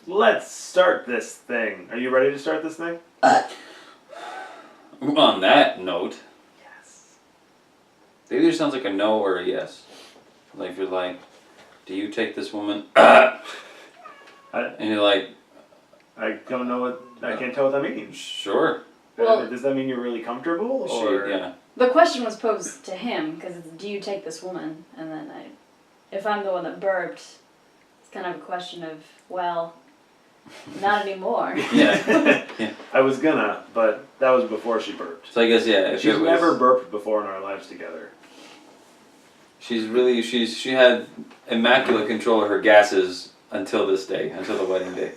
let's start this thing. Are you ready to start this thing? On that note, Yes. it either sounds like a no or a yes. Like if you're like, do you take this woman? And you're like, I don't know what, I can't tell what that means. sure. Well- Does that mean you're really comfortable? Or? Yeah. The question was posed to him because it's, do you take this woman? And then if I'm the one that burped, it's kind of a question of, well, not anymore. Yeah. I was gonna, but that was before she burped. So I guess if She's it was, never burped before in our lives together. she had immaculate control of her gases until this day, until the wedding day.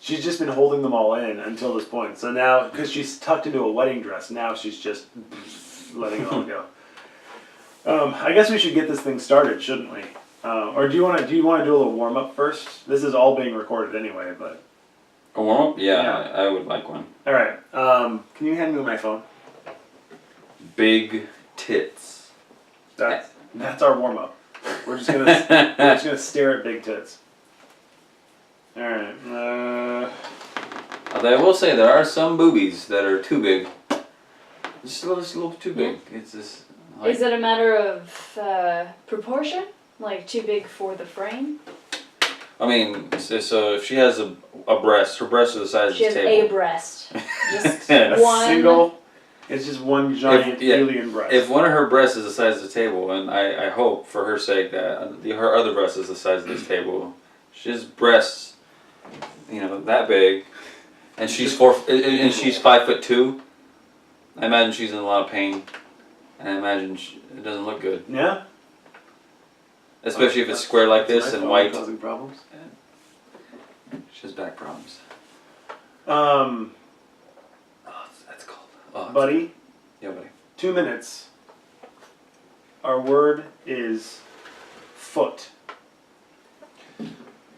She's just been holding them all in until this point. So now, because she's tucked into a wedding dress, now she's just letting it all go. I guess we should get this thing started, shouldn't we? Or do you want to do a little warm up first? This is all being recorded anyway, but. A warm up? Yeah, Yeah. I would like one. All right. Can you hand me my phone? Big tits. That's our warm up. We're just gonna stare at big tits. All right. Although I will say there are some boobies that are too big. Just a little too big. It's just. Is it a matter of proportion? Like too big for the frame? I mean, so if she has a breast, her breast is the size She of has this table. a breast. Just A one. single. It's just one giant alien breast. If one of her breasts is the size of the table, and I hope for her sake that her other breast is the size of this table, she has breasts, that big, and she's 5'2". I imagine she's in a lot of pain, and I imagine it doesn't look good, Yeah. especially if it's square like this That's and my phone white. causing problems. She has back problems. That's cold. Buddy. Yeah, buddy. 2 minutes. Our word is foot.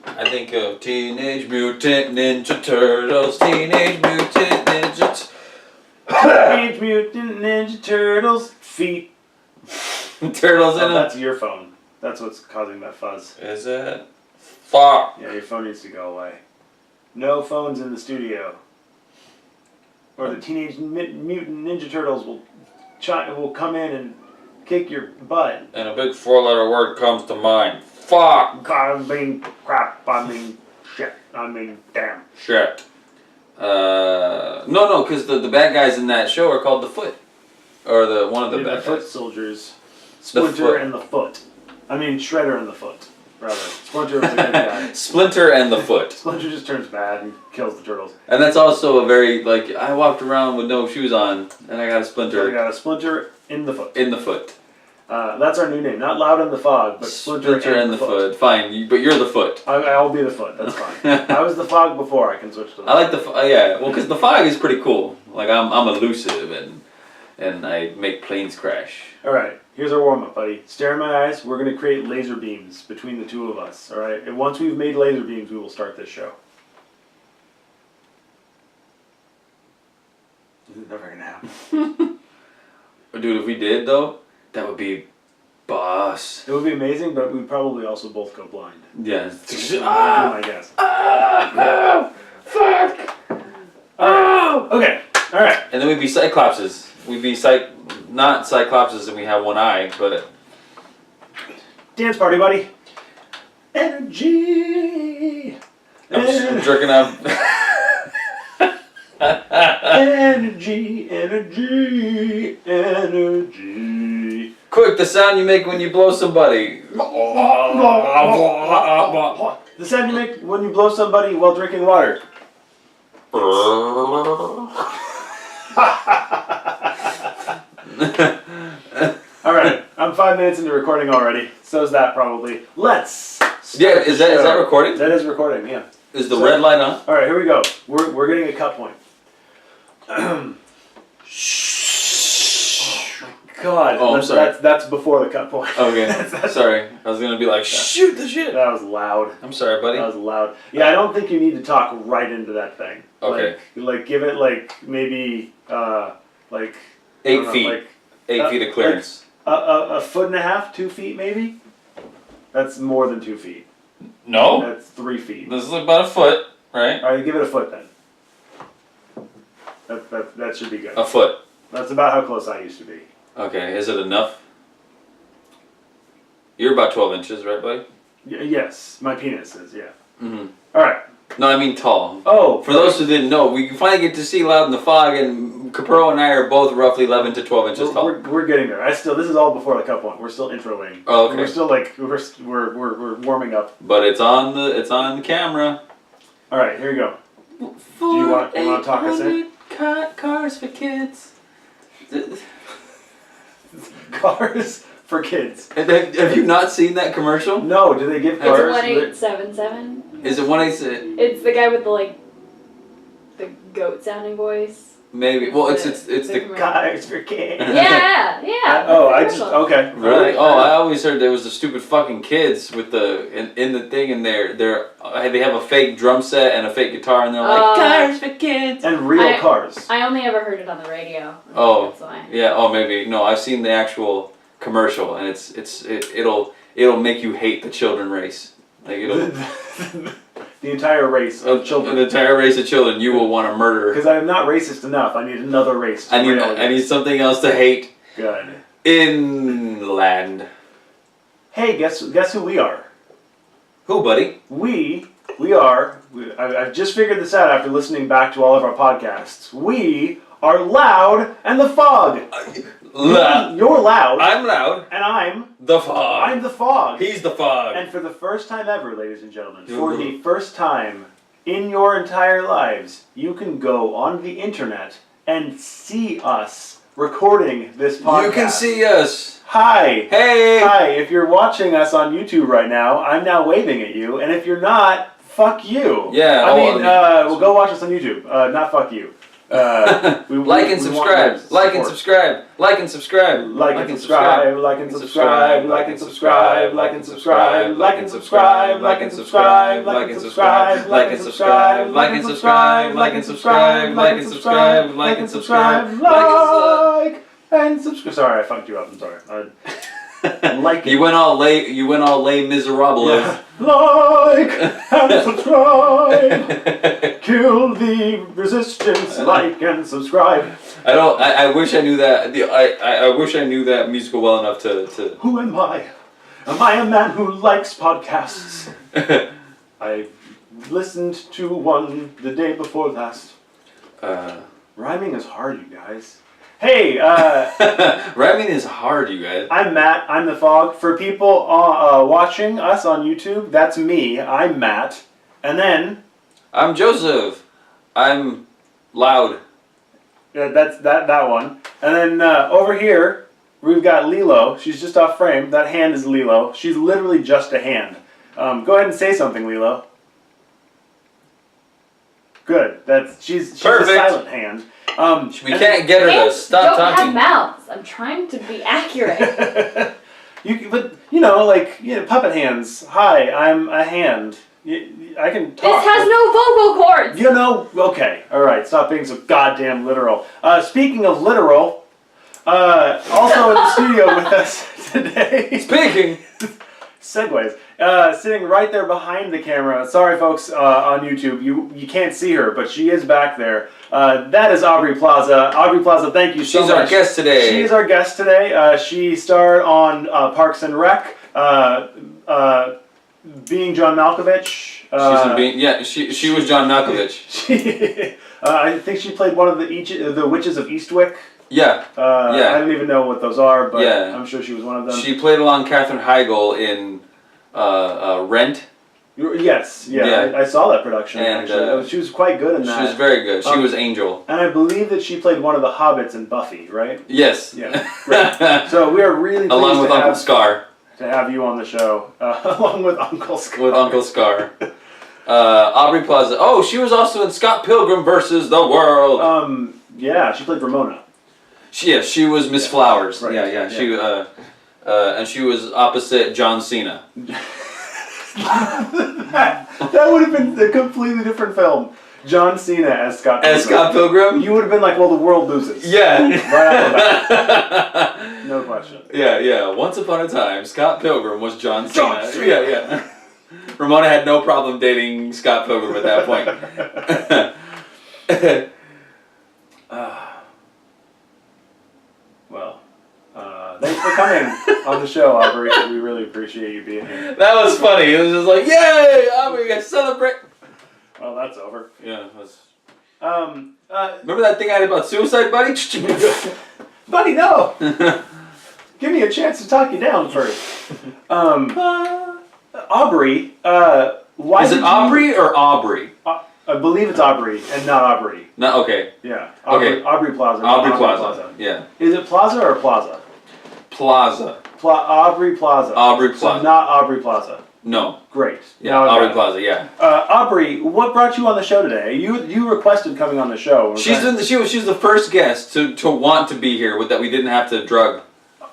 I think of Teenage Mutant Ninja Turtles, Teenage Mutant Ninja Teenage Mutant Ninja Turtles feet. Turtles in Oh, them. that's your phone. That's what's causing that fuzz. Is it? Fuck. Yeah, your phone needs to go away. No phones in the studio. Or the Teenage Mutant Ninja Turtles will come in and kick your butt. And a big 4-letter word comes to mind. Fuck. I mean crap. I mean shit. I mean damn. Shit. No, because the bad guys in that show are called the Foot. Or one of the The bad foot guys. soldiers. Foot. Splinter and the Foot. I mean Shredder and the Foot. Rather. Splinter was a good guy. Splinter and the Foot. Splinter just turns bad and kills the turtles. And that's also a very, I walked around with no shoes on, and I got a So we splinter got a Splinter in the Foot. in the foot. That's our new name. Not Loud in the Fog, but Splinter and the Foot. Fine, but you're the Foot. I'll be the Foot. That's fine. I was the Fog before. I can switch to the I like the yeah. Well, because the fog is pretty cool. Like I'm elusive and I make planes crash. All right. Here's our warm up, buddy. Stare in my eyes. We're gonna create laser beams between the two of us. All right. And once we've made laser beams, we will start this show. This is never gonna happen. Dude, if we did though, that would be boss. It would be amazing, but we'd probably also both go blind. Yeah. That's my guess. Fuck. Okay. All right. And then we'd be cyclopses. We'd be not cyclopses, and we have one eye, but Dance party, buddy. Energy. I'm just jerking off. Energy, energy, energy. Quick, the sound you make when you blow somebody. The sound you make when you blow somebody while drinking water. Alright, I'm 5 minutes into recording already. So's that probably. Let's start Is that the show. recording? That is recording, yeah. Is the red light on? Alright, here we go. We're getting a cut point. God, Oh, I'm sorry. that's before the cut point. Okay, sorry. I was gonna be like, shoot the shit. That was loud. I'm sorry, buddy. That was loud. Yeah, I don't think you need to talk right into that thing. Okay. Like give it maybe 8 I don't know, feet. 8 feet of clearance. a foot and a half, 2 feet maybe. That's more than 2 feet. No. That's 3 feet. This is about a foot, right? All right, give it a foot then. That should be good. A foot. That's about how close I used to be. Okay, is it enough? You're about 12 inches, right, buddy? Yes, my penis is, yeah. Mm-hmm. All right. No, I mean tall. Oh. For those who didn't know, we finally get to see Loud in the Fog, and Capro and I are both roughly 11 to 12 inches tall. We're getting there. This is all before the cup one. We're still introing. Oh, okay. We're still we're warming up. But it's on the camera. All right, here you go. Do you want to talk us in? Cars for kids. Cars for kids. Have you not seen that commercial? No, do they give It's cars? 1877. Is it 187? It's the guy with the goat sounding voice. Maybe. Well, it's the Cars for kids. Yeah. Okay. Really? Oh, I always heard there was the stupid fucking kids with in the thing, and they have a fake drum set and a fake guitar, and they're like cars for kids and real cars. I only ever heard it on the radio. Oh, that's why. Yeah. Oh, maybe. No, I've seen the actual commercial, and it'll make you hate the children race. Like it'll. The entire race of children. The entire race of children you will want to murder. Because I am not racist enough. I need another race. I need something else to hate. Good. Inland. Hey, guess who we are? Who, buddy? We are. I've just figured this out after listening back to all of our podcasts. We are Loud and the Fog. You're Loud. I'm Loud. And I'm the Fog. I'm the Fog. He's the Fog. And for the first time ever, ladies and gentlemen, for the first time in your entire lives, you can go on the internet and see us recording this podcast. You can see us. Hi. Hey. Hi. If you're watching us on YouTube right now, I'm now waving at you. And if you're not, fuck you. Yeah. Well, go watch us on YouTube. Not fuck you. Like and subscribe. Like and subscribe. Like and subscribe. Like and subscribe. Like and subscribe. Like and subscribe. Like and subscribe. Like and subscribe. Like and subscribe. Like and subscribe. Like and subscribe. Like and subscribe. Like and subscribe. Like and subscribe. Like and subscribe. Like and subscribe. Sorry, I fucked you up. I'm sorry. Like it. You went all lay miserable. Yeah. Like and subscribe. Kill the resistance. Like and subscribe. I wish I knew that. I wish I knew that musical well enough to. Who am I? Am I a man who likes podcasts? I listened to one the day before last. Rhyming is hard, you guys. Hey, rhyming is hard, you guys. I'm Matt. I'm the Fog. For people watching us on YouTube, that's me. I'm Matt. And then I'm Joseph. I'm Loud. Yeah, that's that one. And then over here, we've got Lilo. She's just off frame. That hand is Lilo. She's literally just a hand. Go ahead and say something, Lilo. Good. She's Perfect. a silent hand. We can't get her to stop don't talking. Have mouths. I'm trying to be accurate. Puppet hands. Hi, I'm a hand. I can talk. This has no vocal cords. Okay, all right. Stop being so goddamn literal. Speaking of literal, also in the studio with us today. Speaking. Segues. Sitting right there behind the camera. Sorry, folks, on YouTube, you can't see her, but she is back there. That is Aubrey Plaza. Aubrey Plaza, thank you so much. She's our guest today. She is our guest today. She starred on Parks and Rec, being John Malkovich. She was John Malkovich. I think she played one of the witches of Eastwick. Yeah. I don't even know what those are, but yeah. I'm sure she was one of them. She played along Katherine Heigl in Rent. Yes, yeah. I saw that production, and, actually. She was quite good in that. She was very good. She was Angel. And I believe that she played one of the hobbits in Buffy, right? Yes. Yeah. Right. So we are really pleased along with Uncle Scar. To have you on the show. Along with Uncle Scar. With Uncle Scar. Aubrey Plaza. Oh, she was also in Scott Pilgrim versus the World. Yeah, she played Ramona. She was Miss Flowers. Right. Yeah. She and she was opposite John Cena. that would have been a completely different film. John Cena as Scott Pilgrim. As Scott Pilgrim? You would have been like, well, the world loses. Yeah. Right off the bat. No question. Yeah. Once upon a time, Scott Pilgrim was John Cena. Yeah. Ramona had no problem dating Scott Pilgrim at that point. Well, thanks for coming on the show, Aubrey. We really appreciate you being here. That was funny. It was just like, yay! We got to celebrate. Well, that's over. Yeah, it was. Remember Remember that thing I had about suicide, buddy? buddy, no! Give me a chance to talk you down first. Aubrey, why Is did it you- Aubrey or Aubrey? I believe it's Aubrey and not Aubrey. No, okay. Yeah. Okay. Aubrey Plaza. Aubrey not Plaza. Yeah. Is it Plaza or Plaza? Plaza. Aubrey Plaza. Aubrey So Plaza. not Aubrey Plaza. No. Great. Yeah, Now I got Aubrey it. Plaza, yeah. Aubrey, what brought you on the show today? You requested coming on the show. She's the first guest to want to be here with that we didn't have to drug.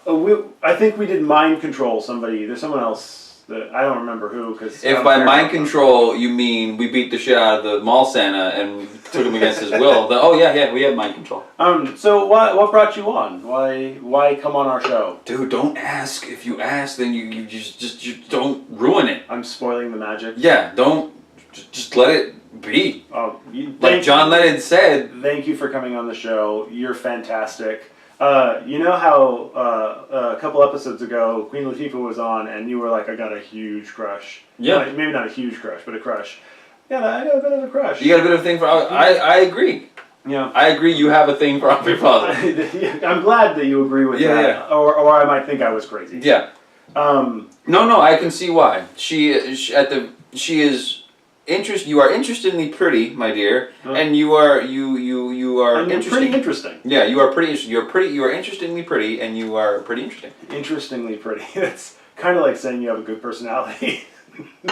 I think we did mind control somebody. There's someone else that I don't remember who. Cause If by mind control you mean we beat the shit out of the mall Santa and took him against his will, then oh yeah, we have mind control. So what brought you on? Why come on our show? Dude, don't ask. If you ask, then you just don't ruin it. I'm spoiling the magic. Yeah, don't just let it be. Like Like John Lennon said. Thank you for coming on the show. You're fantastic. You know how a couple episodes ago Queen Latifah was on and you were like, I got a huge crush. Yeah. Maybe not a huge crush, but a crush. Yeah, I got a bit of a crush. You got a bit of a thing for. I agree. Yeah. I agree. You have a thing for Aubrey Plaza. I'm glad that you agree with that. Yeah. Or I might think I was crazy. Yeah. No, I can see why. She is You are interestingly pretty, my dear, and you are And you're interesting. pretty interesting. Yeah, you are pretty interesting. You are interestingly pretty, and you are pretty interesting. Interestingly pretty. That's kind of like saying you have a good personality.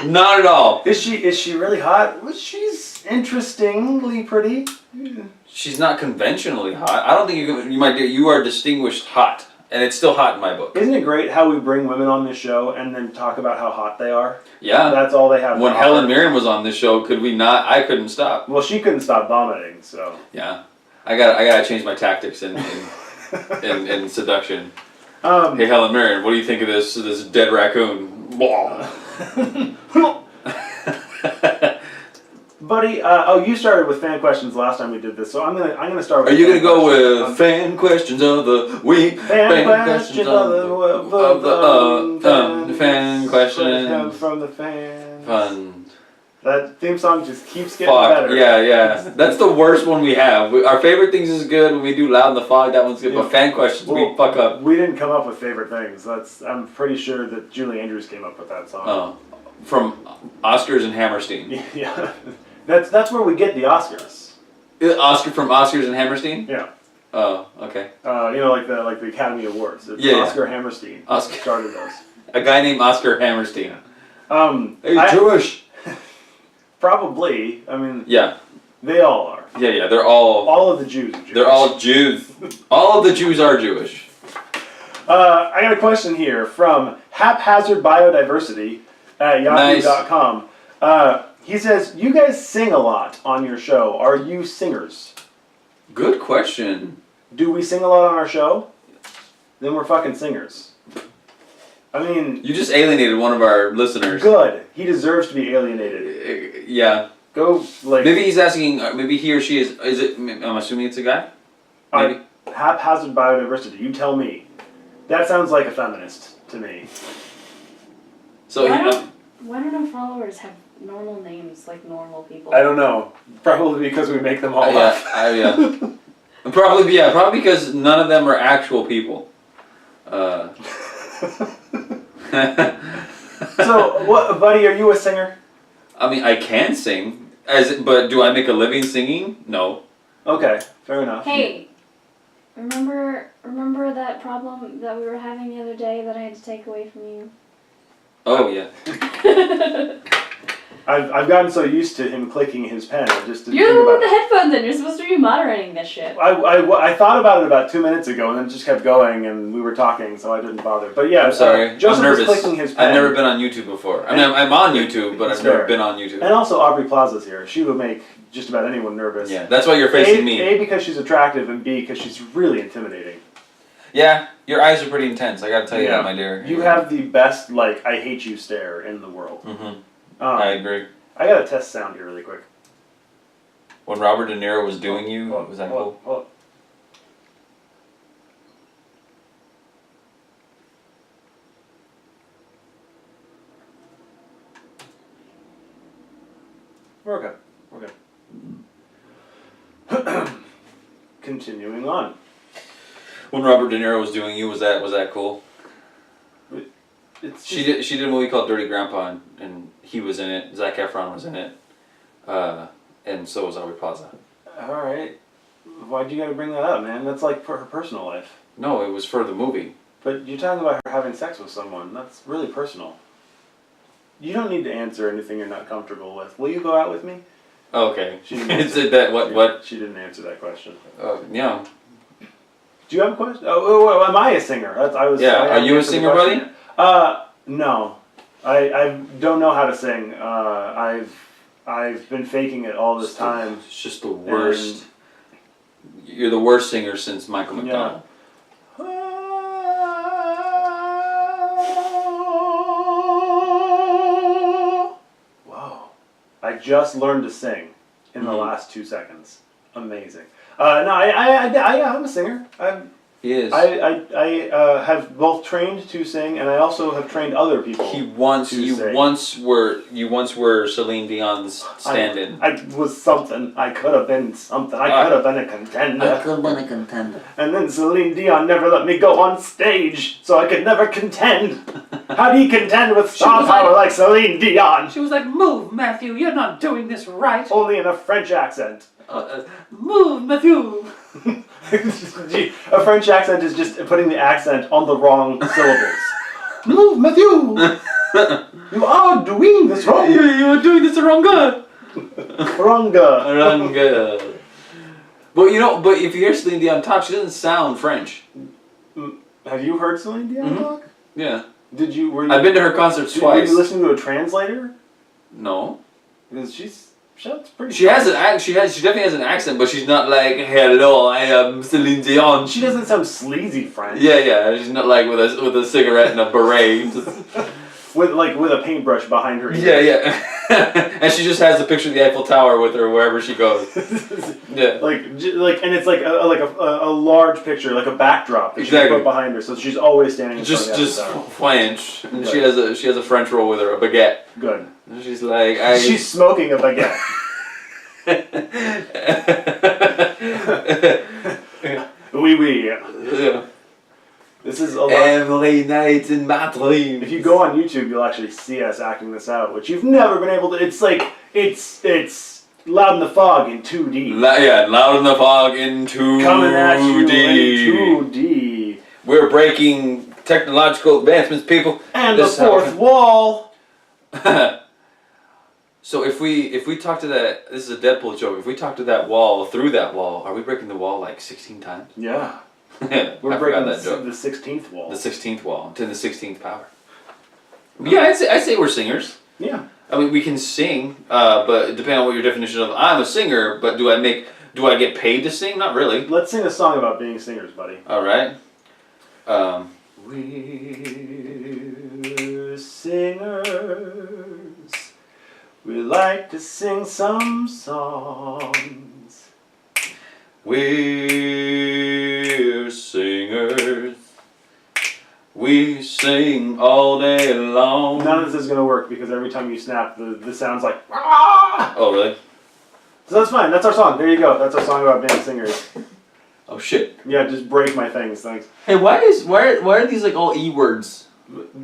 Not at all. Is she really hot? Well, she's interestingly pretty. She's not conventionally hot. I don't think my dear, you are distinguished hot, and it's still hot in my book. Isn't it great how we bring women on this show and then talk about how hot they are? Yeah. That's all they have. When to Helen offer. Mirren was on this show, could we not? I couldn't stop. Well, she couldn't stop vomiting, so. Yeah, I gotta change my tactics in seduction. Hey Helen Mirren, what do you think of this dead raccoon? Buddy, you started with fan questions last time we did this, so I'm gonna start with. Are you gonna go with fan questions of the week? Fan questions of the fan questions from the fans. Fun. That theme song just keeps getting Fuck. better. Yeah. That's the worst one we have. Our favorite things is good when we do Loud in the Fog. That one's good, but fan questions we fuck up. We didn't come up with favorite things. I'm pretty sure that Julie Andrews came up with that song. Oh, from Oscars and Hammerstein. Yeah, that's where we get the Oscars. From Oscars and Hammerstein. Yeah. Oh, okay. Like the Academy Awards. It's Yeah. Oscar Hammerstein. Oscar started those. A guy named Oscar Hammerstein. Hey, Jewish. Probably. I mean. Yeah. They all are. Yeah. They're all. All of the Jews are Jewish. They're all Jews. All of the Jews are Jewish. I got a question here from Haphazard Biodiversity at yahoo.com. He says, you guys sing a lot on your show. Are you singers? Good question. Do we sing a lot on our show? Then we're fucking singers. I mean... You just alienated one of our listeners. Good. He deserves to be alienated. Yeah. Go, like... Maybe he's asking, maybe he or she is it, I'm assuming it's a guy? Maybe. Haphazard Biodiversity. You tell me. That sounds like a feminist to me. So Why don't our followers have normal names like normal people? I don't know. Probably because we make them all up. Yeah. Probably because none of them are actual people. So, what, buddy, are you a singer? I mean, I can sing, but do I make a living singing? No. Okay, fair enough. Hey, remember that problem that we were having the other day that I had to take away from you? Oh, yeah. I've gotten so used to him clicking his pen, I just didn't You're the think one about with the headphones in. You're supposed to be moderating this shit. I thought about it about 2 minutes ago, and then it just kept going, and we were talking, so I didn't bother. But yeah, I'm sorry. Joseph I'm nervous. was clicking his pen. I've never been on YouTube before. I mean, I'm on YouTube, but I've never been on YouTube. And also, Aubrey Plaza's here. She would make just about anyone nervous. Yeah, that's why you're facing me. A, because she's attractive, and B, because she's really intimidating. Yeah, your eyes are pretty intense. I gotta tell you that, my dear. You have the best, I hate you stare in the world. Mm-hmm. I agree. I gotta test sound here really quick. When Robert De Niro was doing you, was that cool? Hold up. We're okay. We're good. Continuing on. When Robert De Niro was doing you, was that cool? It's She did a movie called Dirty Grandpa, and he was in it. Zac Efron was in it, and so was Aubrey Plaza. All right. Why'd you gotta bring that up, man? That's like for her personal life. No, it was for the movie. But you're talking about her having sex with someone. That's really personal. You don't need to answer anything you're not comfortable with. Will you go out with me? Oh, okay. She didn't Is it that what? She didn't answer that question. Yeah. Do you have a question? Oh, am I a singer? Yeah. Are you a singer, buddy? No. I don't know how to sing. I've been faking it all this time. It's just the worst. You're the worst singer since Michael McDonald. Whoa. I just learned to sing in the last 2 seconds. Amazing. No, I'm a singer. He is. I have both trained to sing, and I also have trained other people. You once were Celine Dion's stand-in. I was something. I could have been something. I could have been a contender. I could have been a contender. And then Celine Dion never let me go on stage, so I could never contend. How do you contend with star power like Celine Dion? She was like, "Move, Matthew, you're not doing this right." Only in a French accent. Move, Matthew. A French accent is just putting the accent on the wrong syllables. Move, Matthew. You are doing this wrong. You are doing this wrong. Wrong. But if you hear Celine Dion talk, she doesn't sound French. Have you heard Celine Dion talk? Yeah. Were you? I've been to her concerts twice. Were you listening to a translator? No. Because that's pretty. She definitely has an accent, but she's not like, "Hello, I am Celine Dion." She doesn't sound sleazy French. Yeah. She's not like with a cigarette and a beret. with a paintbrush behind her ear. Yeah. And she just has a picture of the Eiffel Tower with her wherever she goes. Yeah. And it's like a large picture, like a backdrop that she put behind her, so she's always standing in front of the Eiffel Tower. French. And she has a French roll with her, a baguette. Good. And she's like, she's smoking a baguette. Oui. Yeah. This is a lot. Every night in my dreams. If you go on YouTube, you'll actually see us acting this out, which you've never been able to. It's like it's Loud in the Fog in 2D. Loud in the Fog in 2D. Coming at you in 2D. We're breaking technological advancements, people. And the fourth wall. So if we talk to that, this is a Deadpool joke. If we talk to that wall through that wall, are we breaking the wall like 16 times? Yeah. We're breaking that joke. The 16th wall. The 16th wall to the 16th power. Yeah, I'd say we're singers. Yeah. I mean, we can sing, but depending on what your definition of I'm a singer, but do I get paid to sing? Not really. Let's sing a song about being singers, buddy. All right. We're singers. We like to sing some songs. We're singers. We sing all day long. None of this is going to work because every time you snap, the sound's like, ah! Oh, really? So that's fine. That's our song. There you go. That's our song about being singers. Oh, shit. Yeah, just break my things. Thanks. Hey, why are these like all E words?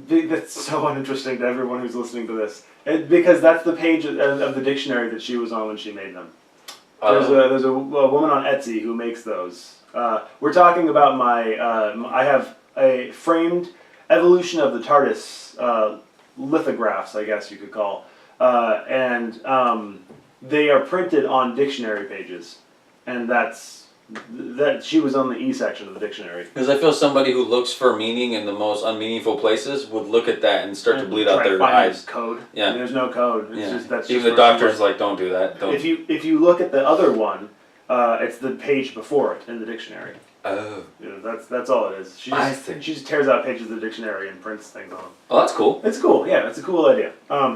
That's so uninteresting to everyone who's listening to this. Because that's the page of the dictionary that she was on when she made them. There's a woman on Etsy who makes those. We're talking about I have a framed evolution of the TARDIS lithographs, I guess you could call, and they are printed on dictionary pages, and that she was on the E section of the dictionary. Because I feel somebody who looks for meaning in the most unmeaningful places would look at that and start to bleed out their eyes. Code. Yeah. And there's no code. It's yeah. That's even just the doctor's like, don't do that. Don't. If you look at the other one, it's the page before it in the dictionary. Oh. You know, that's all it is. I see. She just tears out pages of the dictionary and prints things on them. Oh, that's cool. It's cool. Yeah, it's a cool idea.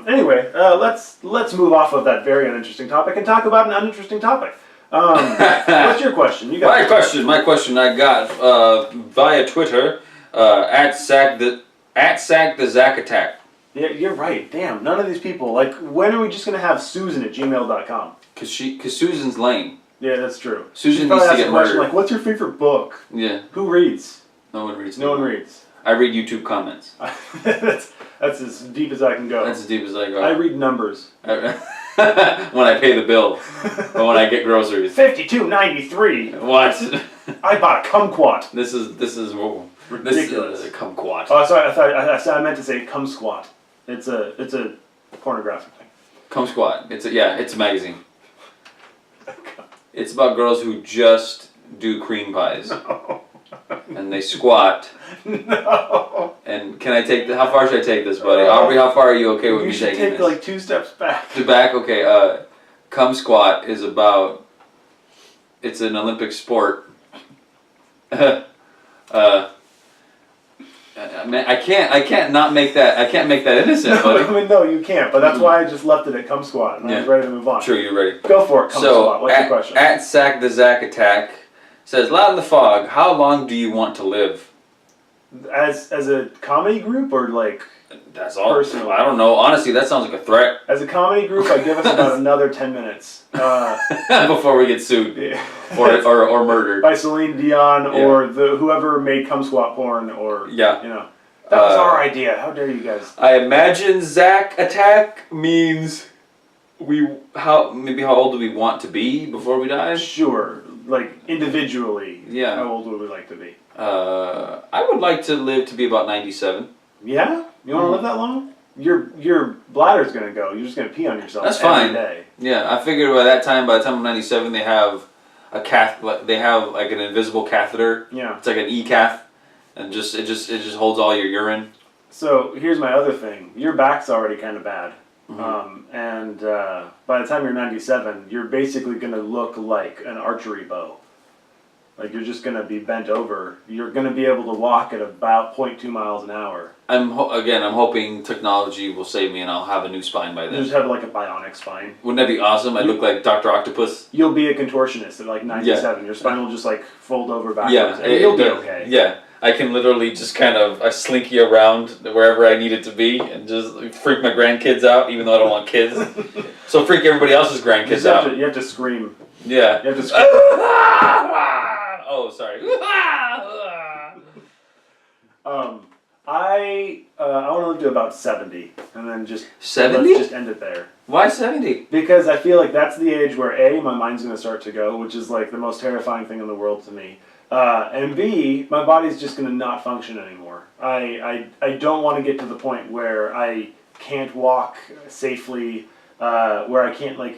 Anyway, let's move off of that very uninteresting topic and talk about an uninteresting topic. What's your question? You got My question I got via Twitter at sack the Zack Attack. Yeah, you're right. Damn, none of these people. Like, when are we just gonna have Susan at gmail.com? Cause Susan's lame. Yeah, that's true. Susan She probably needs to asked get a question murdered. like, "What's your favorite book?" Yeah. Who reads? No one reads. No one reads. I read YouTube comments. that's as deep as I can go. That's as deep as I go. I read numbers. when I pay the bill, or when I get groceries. $52.93. What? I bought a kumquat. This is whoa. Ridiculous. This is a kumquat. Oh, sorry. I meant to say cum squat. It's a pornographic thing. Cum squat. It's a magazine. It's about girls who just do cream pies. No. And they squat. No. And can I take how far should I take this, buddy? Aubrey, how far are you okay with You me should taking take this? like 2 steps back. To back, okay. Cum squat is about. It's an Olympic sport. I can't not make that. I can't make that innocent, buddy. I mean, no, you can't. But that's why I just left it at cum squat, and I was ready to move on. True, you're ready. Go for it, cum squat. What's your question? At Sack the Zack Attack says, Loud in the Fog, how long do you want to live? As a comedy group or like That's all. Personal. I don't know. Honestly, that sounds like a threat. as a comedy group, I give us about another 10 minutes. Before we get sued Yeah. or murdered. By Celine Dion or whoever made cum squat porn or Yeah. you know. That was our idea. How dare you guys? I imagine Zack Attack means how old do we want to be before we die? Sure. Like individually. Yeah. How old would we like to be? I would like to live to be about 97. Yeah? You want to live that long? Your bladder's gonna go. You're just gonna pee on yourself. That's every fine. day. Yeah, I figured by the time I'm 97, they have they have like an invisible catheter. Yeah. It's like an e-cath, and it just holds all your urine. So here's my other thing. Your back's already kind of bad. Mm-hmm. And by the time you're 97, you're basically going to look like an archery bow. Like you're just going to be bent over. You're going to be able to walk at about 0.2 miles an hour. I'm hoping technology will save me and I'll have a new spine by You then. just have like a bionic spine. Wouldn't that be awesome? I look like Dr. Octopus. You'll be a contortionist at like 97. Your spine will just like fold over backwards. Yeah, and you'll be okay. Yeah, I can literally just kind of slinky around wherever I need it to be and just freak my grandkids out, even though I don't want kids. So freak everybody else's grandkids out. You have to scream. Yeah. You have to scream. Oh, sorry. I want to live to about 70, and then just 70? let's just end it there. Why 70? Because I feel like that's the age where A, my mind's going to start to go, which is like the most terrifying thing in the world to me. And B, my body's just going to not function anymore. I don't want to get to the point where I can't walk safely, where I can't I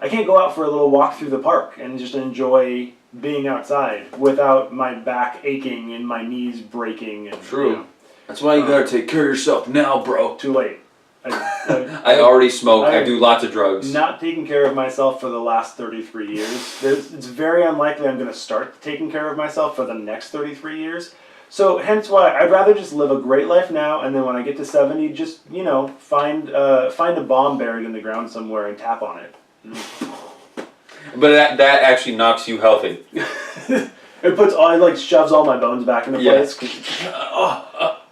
can't go out for a little walk through the park and just enjoy being outside without my back aching and my knees breaking. And, True. You know, That's why you gotta take care of yourself now, bro. too late. I already smoke. I do lots of drugs. Not taking care of myself for the last 33 years. It's very unlikely I'm going to start taking care of myself for the next 33 years. So hence why I'd rather just live a great life now, and then when I get to 70, just find a bomb buried in the ground somewhere and tap on it. But that actually knocks you healthy. It shoves all my bones back into Yeah. place.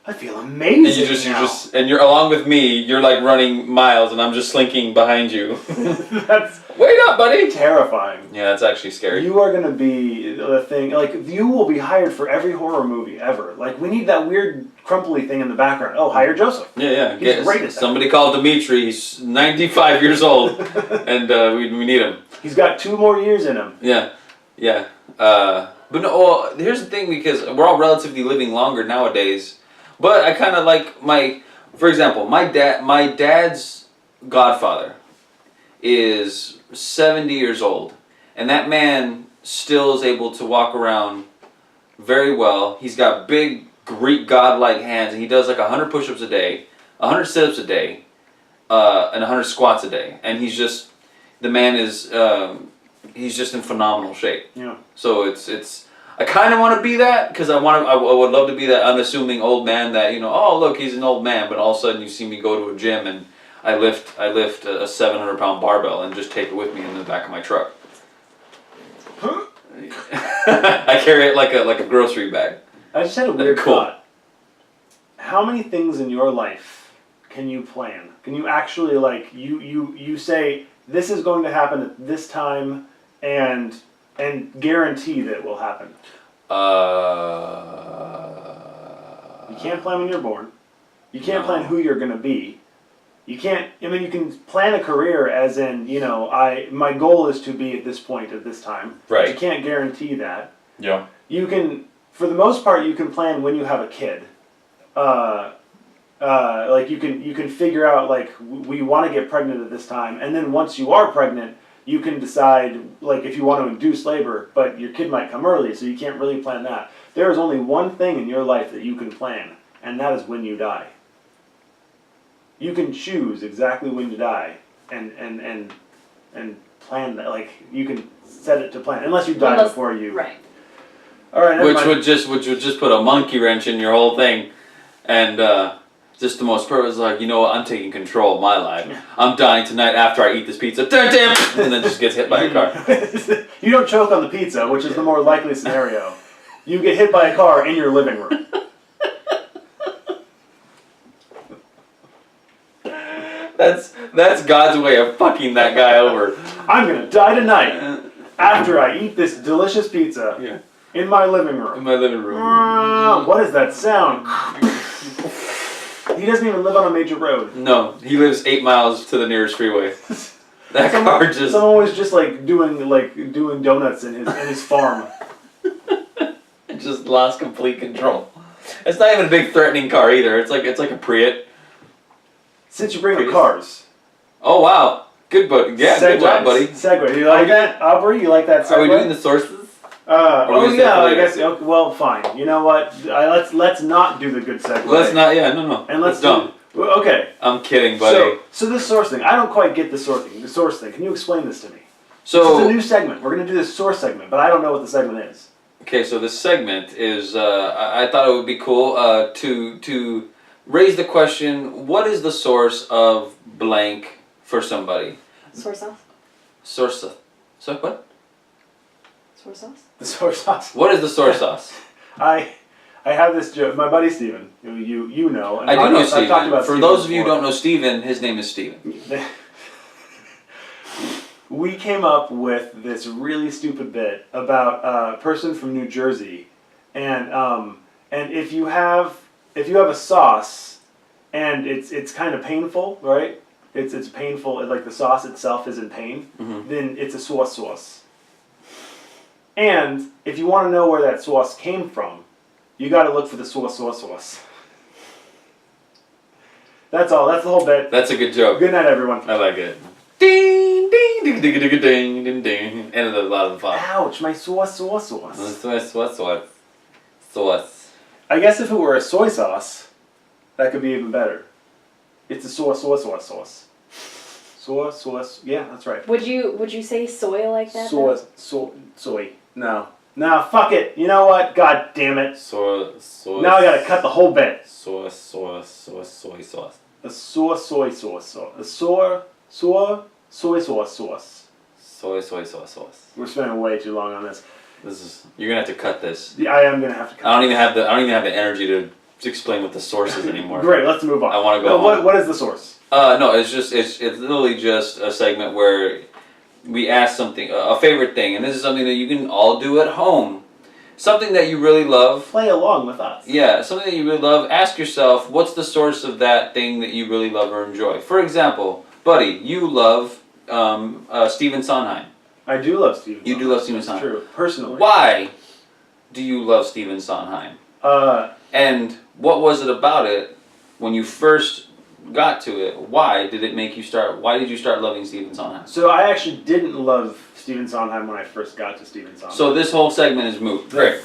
I feel amazing. And you're along with me. You're like running miles, and I'm just slinking behind you. That's Wait up, buddy. terrifying. Yeah, that's actually scary. You are gonna be the thing. Like you will be hired for every horror movie ever. Like we need that weird crumply thing in the background. Oh, hire Joseph. Yeah. He's great at that. Somebody called Dimitri. He's 95 years old, and we need him. He's got 2 more years in him. Yeah. But no. Well, here's the thing, because we're all relatively living longer nowadays. But I kind of like for example, my dad's godfather is 70 years old, and that man still is able to walk around very well. He's got big Greek godlike hands, and he does like 100 push-ups a day, 100 sit-ups a day, and 100 squats a day. And the man is he's just in phenomenal shape. Yeah. So it's I kind of want to be that because I would love to be that unassuming old man that oh look, he's an old man, but all of a sudden you see me go to a gym and I lift a 700-pound barbell and just take it with me in the back of my truck. I carry it like a grocery bag. I just had a weird Cool. thought. How many things in your life can you plan? Can you actually you say this is going to happen at this time and guarantee that it will happen? You can't plan when you're born. You can't plan who you're going to be. You can't. I mean, you can plan a career as in my goal is to be at this point at this time. Right. But you can't guarantee that. Yeah. You can, for the most part, you can plan when you have a kid. Like you can figure out we want to get pregnant at this time, and then once you are pregnant, you can decide if you want to induce labor, but your kid might come early, so you can't really plan that. There is only one thing in your life that you can plan, and that is when you die. You can choose exactly when to die, and plan that. You can set it to plan, unless you die before you. Right. All right. Which would just put a monkey wrench in your whole thing, and just the most purpose you know what, I'm taking control of my life. I'm dying tonight after I eat this pizza. Damn! And then just gets hit by a car. You don't choke on the pizza, which is the more likely scenario. You get hit by a car in your living room. That's God's way of fucking that guy over. I'm gonna die tonight after I eat this delicious pizza in my living room. In my living room. What is that sound? He doesn't even live on a major road. No, he lives 8 miles to the nearest freeway. That car just. Someone was just doing donuts in his farm. Just lost complete control. It's not even a big threatening car either. It's like a Prius. Since you bring up cars. Oh wow, good buddy. Yeah, good job, buddy. Segue. You like that, Aubrey? You like that segue? Are we doing the sources? I guess. Okay, well, fine. You know what? Let's not do the good segue. Let's not. Yeah, no. And let's dumb. Okay. I'm kidding, buddy. So this source thing, I don't quite get the source thing. The source thing. Can you explain this to me? So this is a new segment. We're gonna do this source segment, but I don't know what the segment is. Okay, so this segment is. I thought it would be cool to raise the question: what is the source of blank for somebody? Soy sauce. Source of. So what? Soy sauce. The soy sauce. What is the soy sauce? I have this joke. My buddy Steven, who you know. And I do know I've talked Steven. about For Steven those of you who before. don't know Steven, his name is Steven. We came up with this really stupid bit about a person from New Jersey, and if you have a sauce, and it's kind of painful, right? It's painful. Like the sauce itself is in pain. Mm-hmm. Then it's a sauce. And if you want to know where that sauce came from, you got to look for the sauce. That's all. That's the whole bit. That's a good joke. Good night, everyone. I like it. Ding ding ding ding ding ding ding ding. End of the bottom five. Ouch! My sauce. Sauce. I guess if it were a soy sauce, that could be even better. It's a sauce. Sauce. Yeah, that's right. Would you say soy like that? Soy. No. Nah, fuck it. You know what? God damn it. Soy. Now I gotta cut the whole bit. Soy sauce. A soy sauce. A soy sauce. Soy sauce. We're spending way too long on this. You're gonna have to cut this. Yeah, I am gonna have to cut I don't even have the energy to explain what the source is anymore. Great, let's move on. I wanna go on. What is the source? No, it's literally just a segment where we ask something, a favorite thing, and this is something that you can all do at home. Something that you really love. Play along with us. Yeah, something that you really love. Ask yourself, what's the source of that thing that you really love or enjoy? For example, buddy, you love Stephen Sondheim. I do love Stephen Sondheim. You do love Stephen That's Sondheim. true. Personally. Why do you love Stephen Sondheim? And what was it about it when you first got to it? Why did you start loving Stephen Sondheim? So I actually didn't love Stephen Sondheim when I first got to Stephen Sondheim. So this whole segment is moot. Great.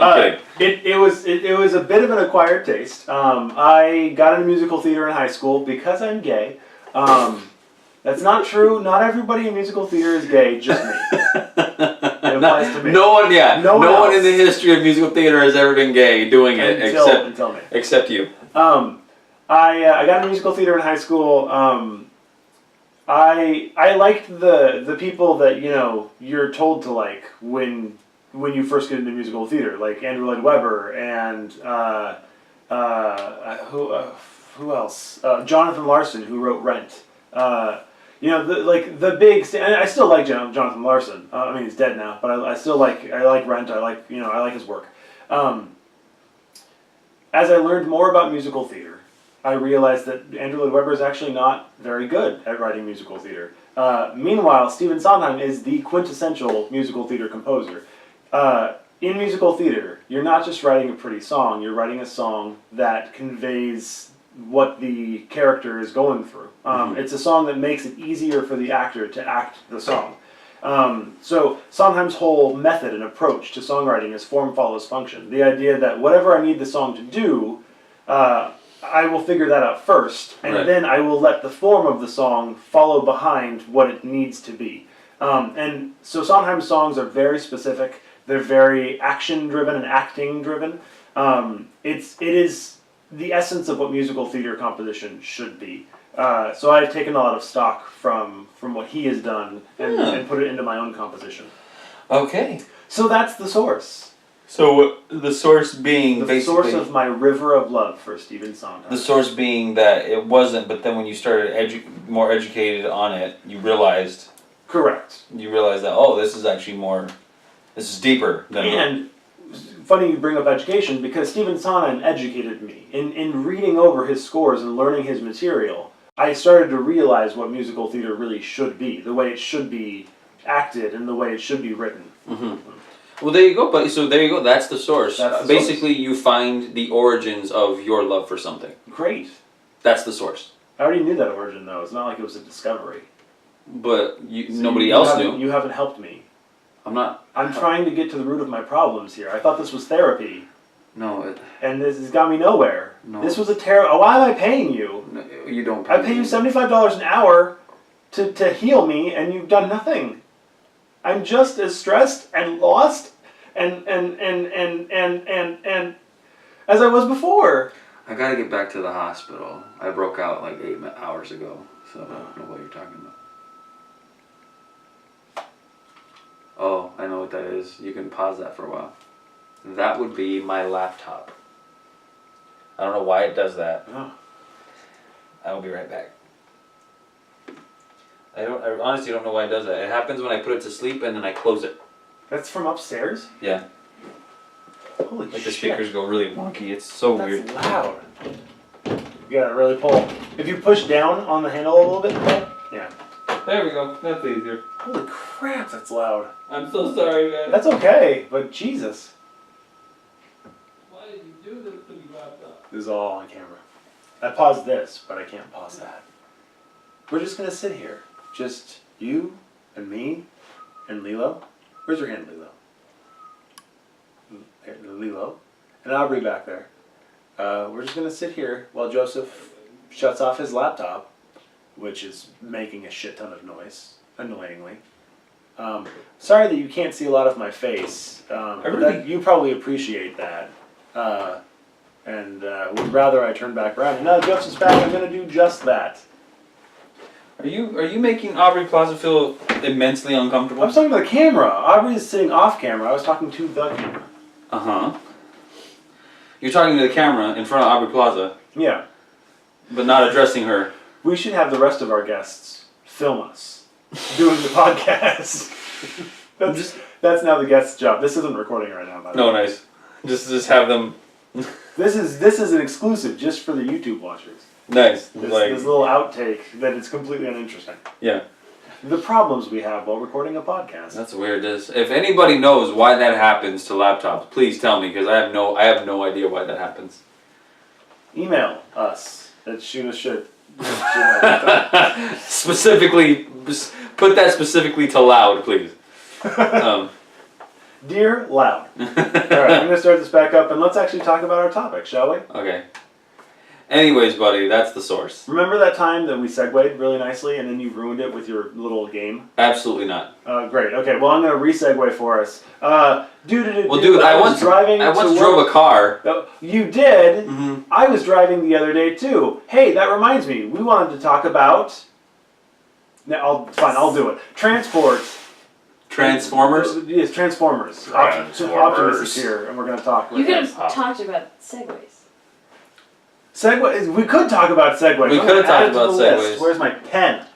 I'm kidding. It was a bit of an acquired taste. I got into musical theater in high school because I'm gay. That's not true. Not everybody in musical theater is gay, just me. It applies to me. No one, yeah. No No one one in the history of musical theater has ever been gay doing it Until me. except you. I got into musical theater in high school. I liked the people that you're told to like when you first get into musical theater, like Andrew Lloyd Webber and who else? Jonathan Larson, who wrote Rent. The big. And I still like Jonathan Larson. I mean, he's dead now, but I still like Rent. I like his work. As I learned more about musical theater, I realized that Andrew Lloyd Webber is actually not very good at writing musical theater. Meanwhile, Stephen Sondheim is the quintessential musical theater composer. In musical theater, you're not just writing a pretty song, you're writing a song that conveys what the character is going through. It's a song that makes it easier for the actor to act the song. So Sondheim's whole method and approach to songwriting is form follows function. The idea that whatever I need the song to do, I will figure that out first, and then I will let the form of the song follow behind what it needs to be. And so Sondheim's songs are very specific. They're very action-driven and acting-driven. It is the essence of what musical theater composition should be. So I've taken a lot of stock from what he has done and put it into my own composition. Okay. So that's the source. So the source being The basically... source of my river of love for Stephen Sondheim. The source being that it wasn't, but then when you started more educated on it, you realized... Correct. You realized that, oh, this is actually more... This is deeper than... And funny you bring up education, because Stephen Sondheim educated me. In reading over his scores and learning his material, I started to realize what musical theater really should be, the way it should be acted and the way it should be written. Mm-hmm. Well, there you go, buddy. So there you go. That's the source. That's the Basically, source. you find the origins of your love for something. Great. That's the source. I already knew that origin, though. It's not like it was a discovery. But So nobody else knew. You haven't helped me. I'm trying to get to the root of my problems here. I thought this was therapy. No, And this has got me nowhere. No. This was a terrible... Why am I paying you? you don't pay I pay you $75 an hour to heal me, and you've done nothing. I'm just as stressed and lost and as I was before. I gotta get back to the hospital. I broke out like 8 hours ago, so I don't know what you're talking about. Oh, I know what that is. You can pause that for a while. That would be my laptop. I don't know why it does that. Oh. I will be right back. I honestly don't know why it does that. It happens when I put it to sleep and then I close it. That's from upstairs? Yeah. Holy Like shit. the speakers go really wonky. It's so That's weird. loud. You gotta really pull. If you push down on the handle a little bit, yeah. There we go. That's easier. Holy crap, that's loud. I'm so sorry, man. That's okay, but Jesus. Why did you do this to me, laptop? This is all on camera. I paused this, but I can't pause that. We're just gonna sit here. Just you and me and Lilo. Where's your hand, Lilo? There, Lilo. And Aubrey back there. We're just gonna sit here while Joseph shuts off his laptop, which is making a shit ton of noise, annoyingly. Sorry that you can't see a lot of my face. You probably appreciate that. And would rather I turn back around. And now that Joseph's back, I'm gonna do just that. Are you making Aubrey Plaza feel immensely uncomfortable? I was talking to the camera. Aubrey is sitting off camera. I was talking to the camera. Uh-huh. You're talking to the camera in front of Aubrey Plaza, Yeah. but not addressing her. We should have the rest of our guests film us doing the podcast. That's now the guest's job. This isn't recording right now, by the way. No, nice. Just have them. This is an exclusive just for the YouTube watchers. Nice. This Like, little outtake that is completely uninteresting. yeah. The problems we have while recording a podcast. That's weird. If anybody knows why that happens to laptops, please tell me, because I have no idea why that happens. Email us at shootashit. Specifically, put that specifically to loud, please. Dear Loud. Alright, I'm going to start this back up and let's actually talk about our topic, shall we? Okay. Anyways, buddy, that's the source. Remember that time that we segued really nicely and then you ruined it with your little game? Absolutely not. Great. Okay, well, I'm going to re-segue for us. Dude, I once drove a car. You did? Mm-hmm. I was driving the other day, too. Hey, that reminds me. We wanted to talk about... I'll do it. Transport. Transformers? Yes, Transformers. Optimus is here, and we're going to talk with You could him. have talked about segues. Segways. We could talk about segways. We I'm could have gonna add talked it to about the segways. list. Where's my pen?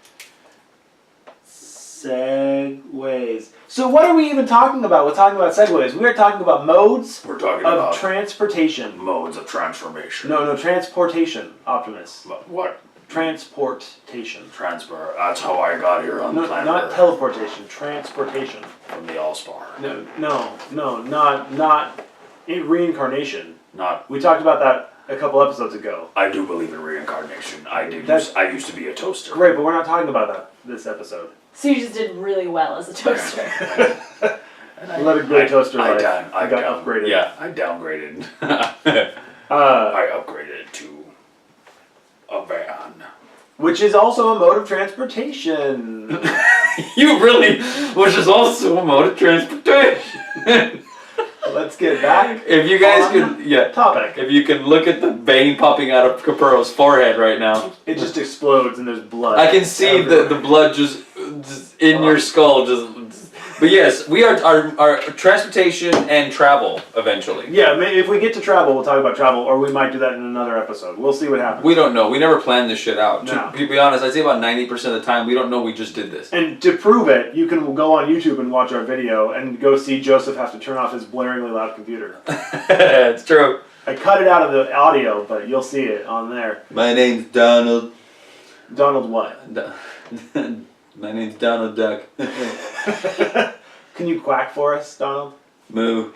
Segways. So what are we even talking about? We're talking about segways. We are talking about modes We're talking of about transportation. modes of transformation. No, transportation. Optimus. What? Transportation. Transfer. That's how I got here on the No, planet not Earth, teleportation. Transportation. from the Allstar. No, not reincarnation. Not. We talked about that a couple episodes ago. I do believe in reincarnation. I used to be a toaster. Great, but we're not talking about that this episode. So you just did really well as a toaster. And Let a great toaster life. I got upgraded. Yeah, I downgraded. Uh, I upgraded to a van. which is also a mode of transportation. Which is also a mode of transportation. Let's get back. If you guys on could, topic. if you can look at the vein popping out of Capuro's forehead right now, It just explodes and there's blood. I can see everywhere. the blood just in your skull. But yes, we are transportation and travel eventually. Yeah, maybe if we get to travel, we'll talk about travel, or we might do that in another episode. We'll see what happens. We don't know. We never planned this shit out. No. To be honest, I'd say about 90% of the time we don't know we just did this. And to prove it, you can go on YouTube and watch our video and go see Joseph have to turn off his blaringly loud computer. It's true. I cut it out of the audio, but you'll see it on there. My name's Donald. Donald what? My name's Donald Duck. Can you quack for us, Donald? Moo.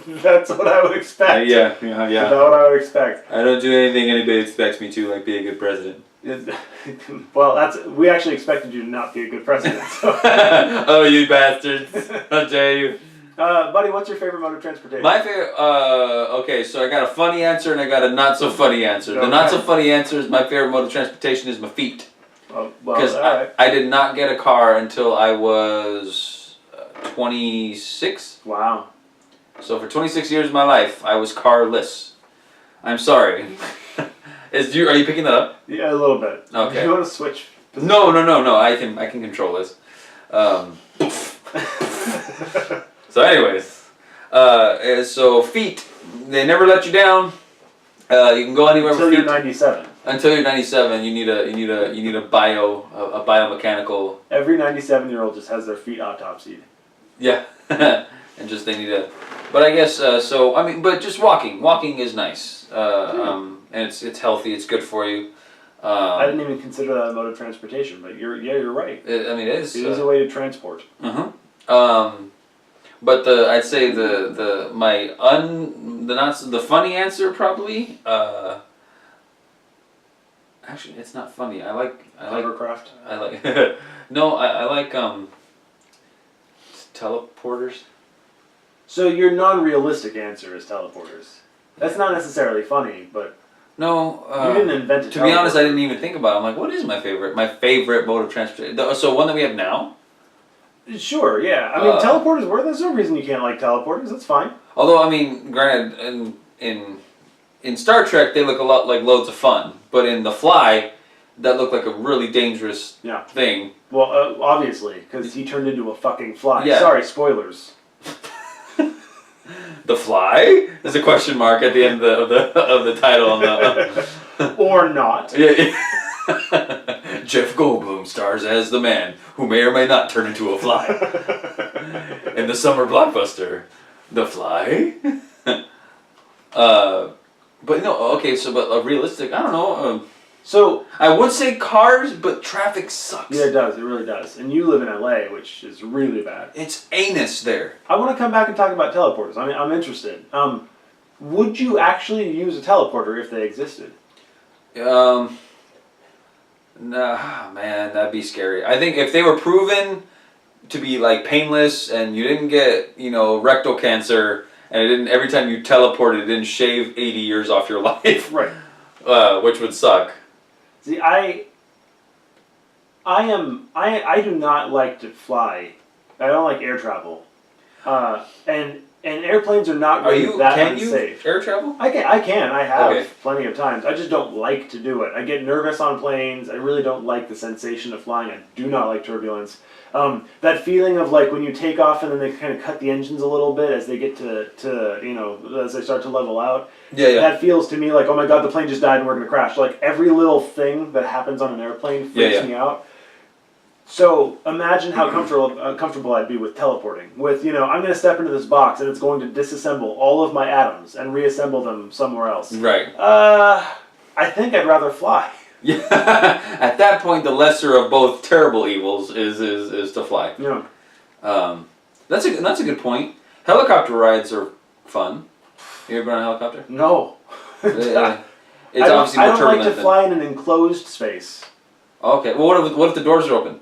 That's what I would expect. Yeah. That's what I would expect. I don't do anything anybody expects me to, like be a good president. Well, we actually expected you to not be a good president. So. Oh, you bastards. How dare you. Buddy, what's your favorite mode of transportation? My favorite, okay, so I got a funny answer and I got a not so funny answer. The Okay. not so funny answer is my favorite mode of transportation is my feet. Well, Because alright. I did not get a car until I was 26. Wow. So for 26 years of my life, I was carless. I'm sorry. Are you picking that up? Yeah, a little bit. Okay. Do you want to switch? No. I can control this. So anyways, so feet, they never let you down. You can go anywhere Until with you're feet. 97. Until you're 97, you need a biomechanical. Every 97-year-old just has their feet autopsied. Yeah. And just they need a. But I guess so. I mean, but just walking is nice. And it's healthy. It's good for you. I didn't even consider that a mode of transportation, but you're right. I mean, it is. It is a way to transport. But I'd say the funny answer probably. Actually, it's not funny. I like Hovercraft. I like no. I like teleporters. So your non-realistic answer is teleporters. That's not necessarily funny, but No. you didn't invent it. To be honest, I didn't even think about it. I'm like, what is my favorite mode of transportation? So one that we have now. Sure, yeah. I mean, teleporters were. There's no reason you can't like teleporters. That's fine. Although, I mean, granted, in Star Trek, they look a lot like loads of fun. But in The Fly, that looked like a really dangerous thing. Well, obviously, because he turned into a fucking fly. Yeah. Sorry, spoilers. The Fly? There's a question mark at the end of the title. On the, Or not. yeah. Jeff Goldblum stars as the man who may or may not turn into a fly in the summer blockbuster, The Fly. But no, okay. So, but realistic. I don't know. So I would say cars, but traffic sucks. yeah, it does. It really does. And you live in LA, which is really bad. It's anus there. I want to come back and talk about teleporters. I mean, I'm interested. Would you actually use a teleporter if they existed? Nah, man, that'd be scary. I think if they were proven to be like painless and you didn't get, rectal cancer and it didn't every time you teleported it didn't shave 80 years off your life. Right. which would suck. See, I do not like to fly. I don't like air travel. And airplanes are not really that unsafe. air travel? I can. I have Okay. plenty of times. I just don't like to do it. I get nervous on planes. I really don't like the sensation of flying. I do not like turbulence. That feeling of like when you take off and then they kind of cut the engines a little bit as they get to as they start to level out. Yeah. That feels to me like, oh my god, the plane just died and we're gonna crash. Like every little thing that happens on an airplane freaks me out. So imagine how comfortable I'd be with teleporting. With, I'm going to step into this box and it's going to disassemble all of my atoms and reassemble them somewhere else. Right. I think I'd rather fly. Yeah. At that point, the lesser of both terrible evils is to fly. Yeah. That's a good point. Helicopter rides are fun. You ever been on a helicopter? No. It's I obviously more don't like turbulent to fly in an enclosed space. Okay. Well, what if the doors are open?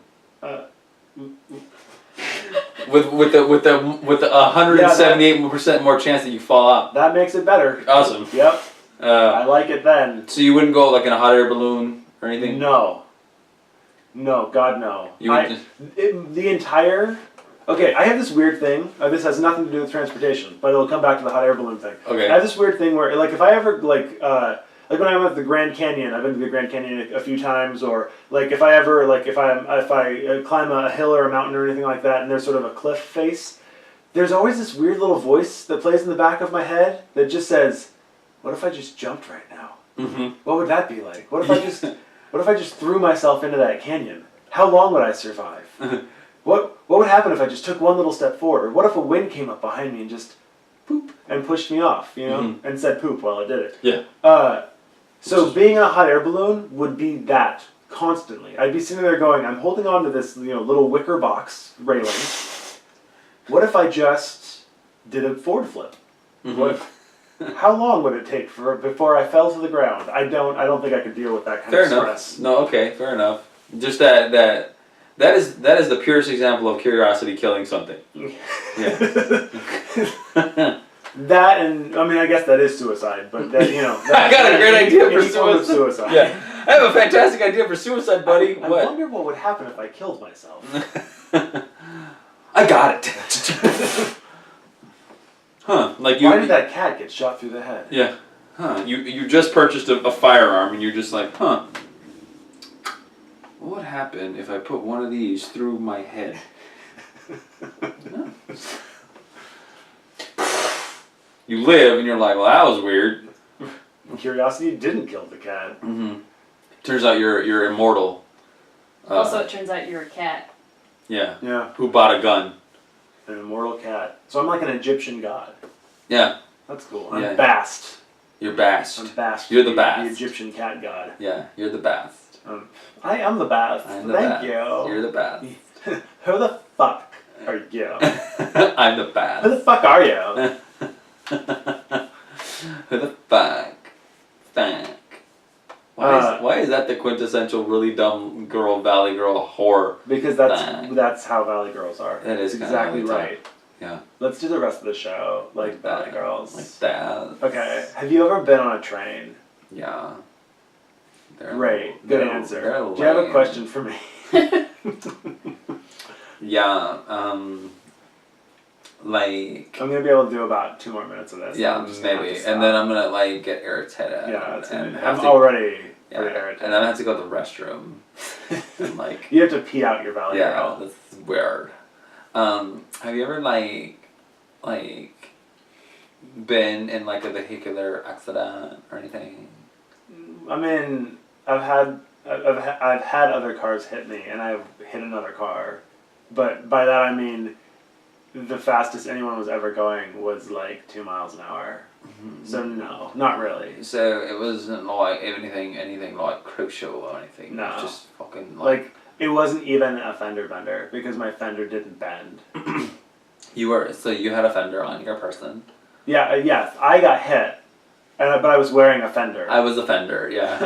With the 178% more chance that you fall out. That makes it better. Awesome. Yep. I like it then. So you wouldn't go like in a hot air balloon or anything? No. No, God no. You would Okay, I have this weird thing. This has nothing to do with transportation, but it'll come back to the hot air balloon thing. Okay. I have this weird thing where, like, if I ever like when I'm at the Grand Canyon, I've been to the Grand Canyon a few times, or like if I climb a hill or a mountain or anything like that, and there's sort of a cliff face, there's always this weird little voice that plays in the back of my head that just says, "What if I just jumped right now? Mm-hmm. What would that be like? What if I just threw myself into that canyon? How long would I survive? What would happen if I just took one little step forward? Or what if a wind came up behind me and just poop and pushed me off, and said poop while I did it?" Yeah. So being in a hot air balloon would be that constantly. I'd be sitting there going, I'm holding on to this little wicker box railing. What if I just did a forward flip? Mm-hmm. How long would it take before I fell to the ground? I don't think I could deal with that kind Fair of enough. stress. No, okay, fair enough. Just that is the purest example of curiosity killing something. Yeah. That, and I mean, I guess that is suicide, but that, I got a great idea for any form of suicide. suicide. Yeah, I have a fantastic idea for suicide, buddy. I What? wonder what would happen if I killed myself. I got it. Huh? Like you? Why did that cat get shot through the head? Yeah. Huh? You just purchased a firearm and you're just like, huh? What would happen if I put one of these through my head? You live and you're like, well, that was weird. Curiosity didn't kill the cat. Mm-hmm. Turns out you're immortal. Also, it turns out you're a cat. Yeah. Yeah. Who bought a gun? An immortal cat. So I'm like an Egyptian god. Yeah. That's cool. I'm Yeah. Bast. You're Bast. I'm Bast. You're the Bast. The Egyptian cat god. Yeah. You're the Bast. I am the Bast. I'm the Thank Bast. you. You're the Bast. Who the fuck are you? I'm the Bast. Who the fuck are you? Who the fuck? Why is that the quintessential really dumb girl, valley girl whore? Because that's how Valley Girls are. That is exactly kinda right. Yeah. Let's do the rest of the show like Valley that. Girls. Like that. Okay. Have you ever been on a train? Yeah. Great. Good they're answer. they're Do you have a lame. question for me? Yeah. Like. I'm gonna be able to do about 2 more minutes of this. Yeah, I'm just gonna have maybe. to And stop. then I'm gonna like get irritated. Yeah, and I'm already pretty irritated. And then I have to go to the restroom. And like. You have to pee out your Valley Yeah, Girl. that's weird. Have you ever like been in like a vehicular accident or anything? I mean, I've had other cars hit me, and I've hit another car, but by that I mean the fastest anyone was ever going was like 2 miles an hour. Mm-hmm. So no, not really. So it wasn't like anything like crucial or anything. No. It was just fucking Like it wasn't even a fender bender because my fender didn't bend. you had a fender on your person. Yeah, yes, I got hit, but I was wearing a fender. I was a fender. Yeah.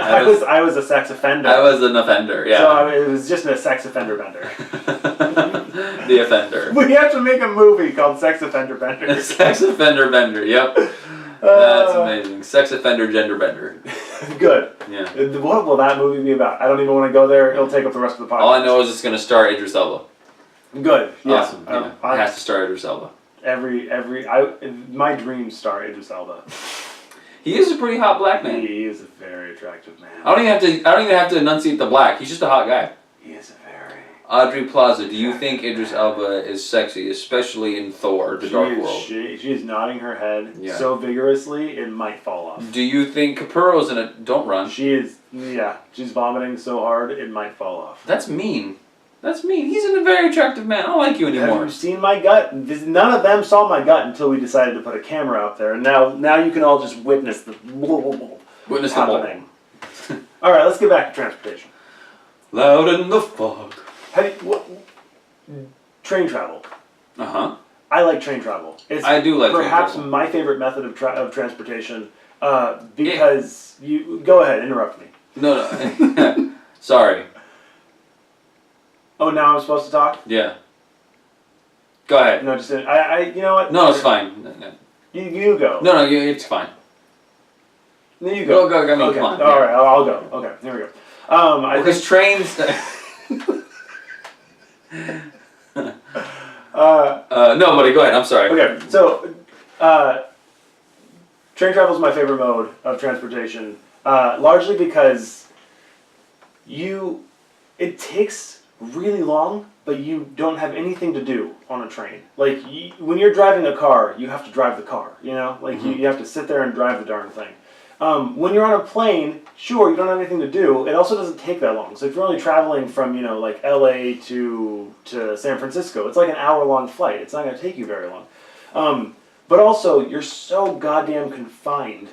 I was a sex offender. I was an offender. Yeah. So it was just a sex offender bender. The offender. We have to make a movie called Sex Offender Bender. Sex offender bender. Yep. That's amazing. Sex offender gender bender. Good. Yeah. What will that movie be about? I don't even want to go there. It'll take up the rest of the podcast. All I know is it's going to star Idris Elba. Good. Yeah. Awesome. Yeah. It has to star Idris Elba. My dream star Idris Elba. He is a pretty hot black man. He is a very attractive man. I don't even have to enunciate the black. He's just a hot guy. He is a very. Audrey Plaza, do you think Idris Elba is sexy, especially in Thor: The Dark World? She is nodding her head Yeah. so vigorously it might fall off. Do you think Capuro's in it? Don't run. She is. Yeah. She's vomiting so hard it might fall off. That's mean. That's mean. He's a very attractive man. I don't like you Have anymore. you seen my gut? None of them saw my gut until we decided to put a camera out there, and now you can all just witness the Witness the ball. happening. All right, let's get back to transportation. Loud in the fog. Train travel. Uh-huh. I like train travel. It's I do like train perhaps travel. my favorite method of transportation because you go ahead, interrupt me. No. Sorry. Oh, now I'm supposed to talk? Yeah. Go ahead. No, just you know what? No, it's fine. No. You go. No, it's fine. No, you go. Go. I mean, Okay. come on. All right, I'll go. Okay, here we go. I Because think trains. No, buddy, go ahead. I'm sorry. okay. So, train travel is my favorite mode of transportation, largely because it takes really long, but you don't have anything to do on a train. Like when you're driving a car, you have to drive the car. You know, like you have to sit there and drive the darn thing. When you're on a plane, sure, you don't have anything to do. It also doesn't take that long. So if you're only traveling from, like LA to San Francisco, it's like an hour-long flight. It's not going to take you very long. But also, you're so goddamn confined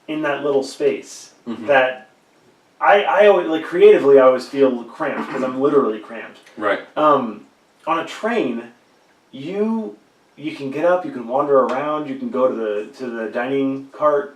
in that little space that I always, like, creatively, I always feel cramped because I'm literally cramped. Right. On a train, you can get up, you can wander around, you can go to the dining car.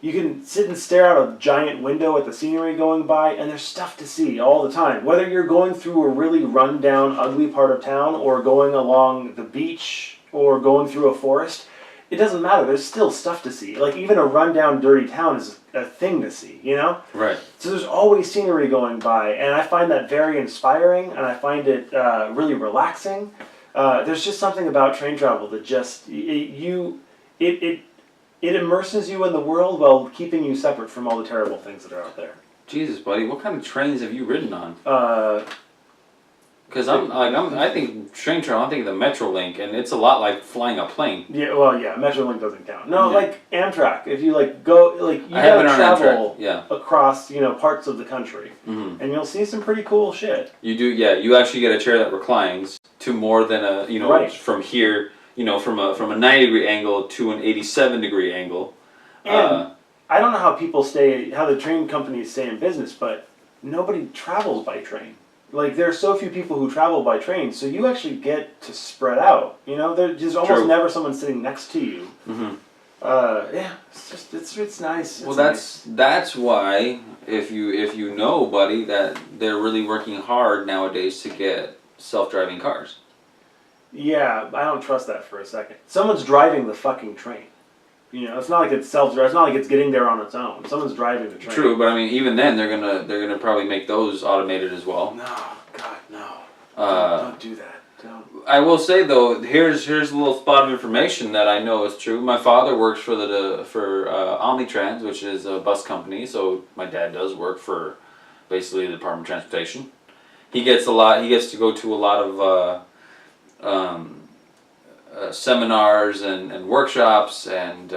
You can sit and stare out a giant window at the scenery going by, and there's stuff to see all the time. Whether you're going through a really run-down, ugly part of town, or going along the beach, or going through a forest, it doesn't matter. There's still stuff to see. Like, even a run-down, dirty town is a thing to see, you know? Right. So there's always scenery going by, and I find that very inspiring, and I find it really relaxing. There's just something about train travel that just it immerses you in the world while keeping you separate from all the terrible things that are out there. Jesus, buddy, what kind of trains have you ridden on? Uh, Because I think train travel. I'm thinking the Metrolink, and it's a lot like flying a plane. yeah, well, yeah, Metrolink doesn't count. No, Yeah. like Amtrak. If you go, you I have been gotta on travel Amtrak. Yeah. across, parts of the country, Mm-hmm. and you'll see some pretty cool shit. You do. Yeah. You actually get a chair that reclines to more than Right. from here. From a 90-degree angle to an 87-degree angle. And I don't know how how the train companies stay in business, but nobody travels by train. Like, there are so few people who travel by train, so you actually get to spread out. There's almost True. never someone sitting next to you. Mm-hmm. Yeah, it's nice. Well, that's why if you know, buddy, that they're really working hard nowadays to get self-driving cars. Yeah, I don't trust that for a second. Someone's driving the fucking train. It's not like it's self-drive. It's not like it's getting there on its own. Someone's driving the train. True, but I mean, even then, they're gonna probably make those automated as well. No, God, no. Don't do that. Don't. I will say though, here's a little spot of information that I know is true. My father works for Omnitrans, which is a bus company. So my dad does work for basically the Department of Transportation. He gets to go to a lot of seminars and workshops and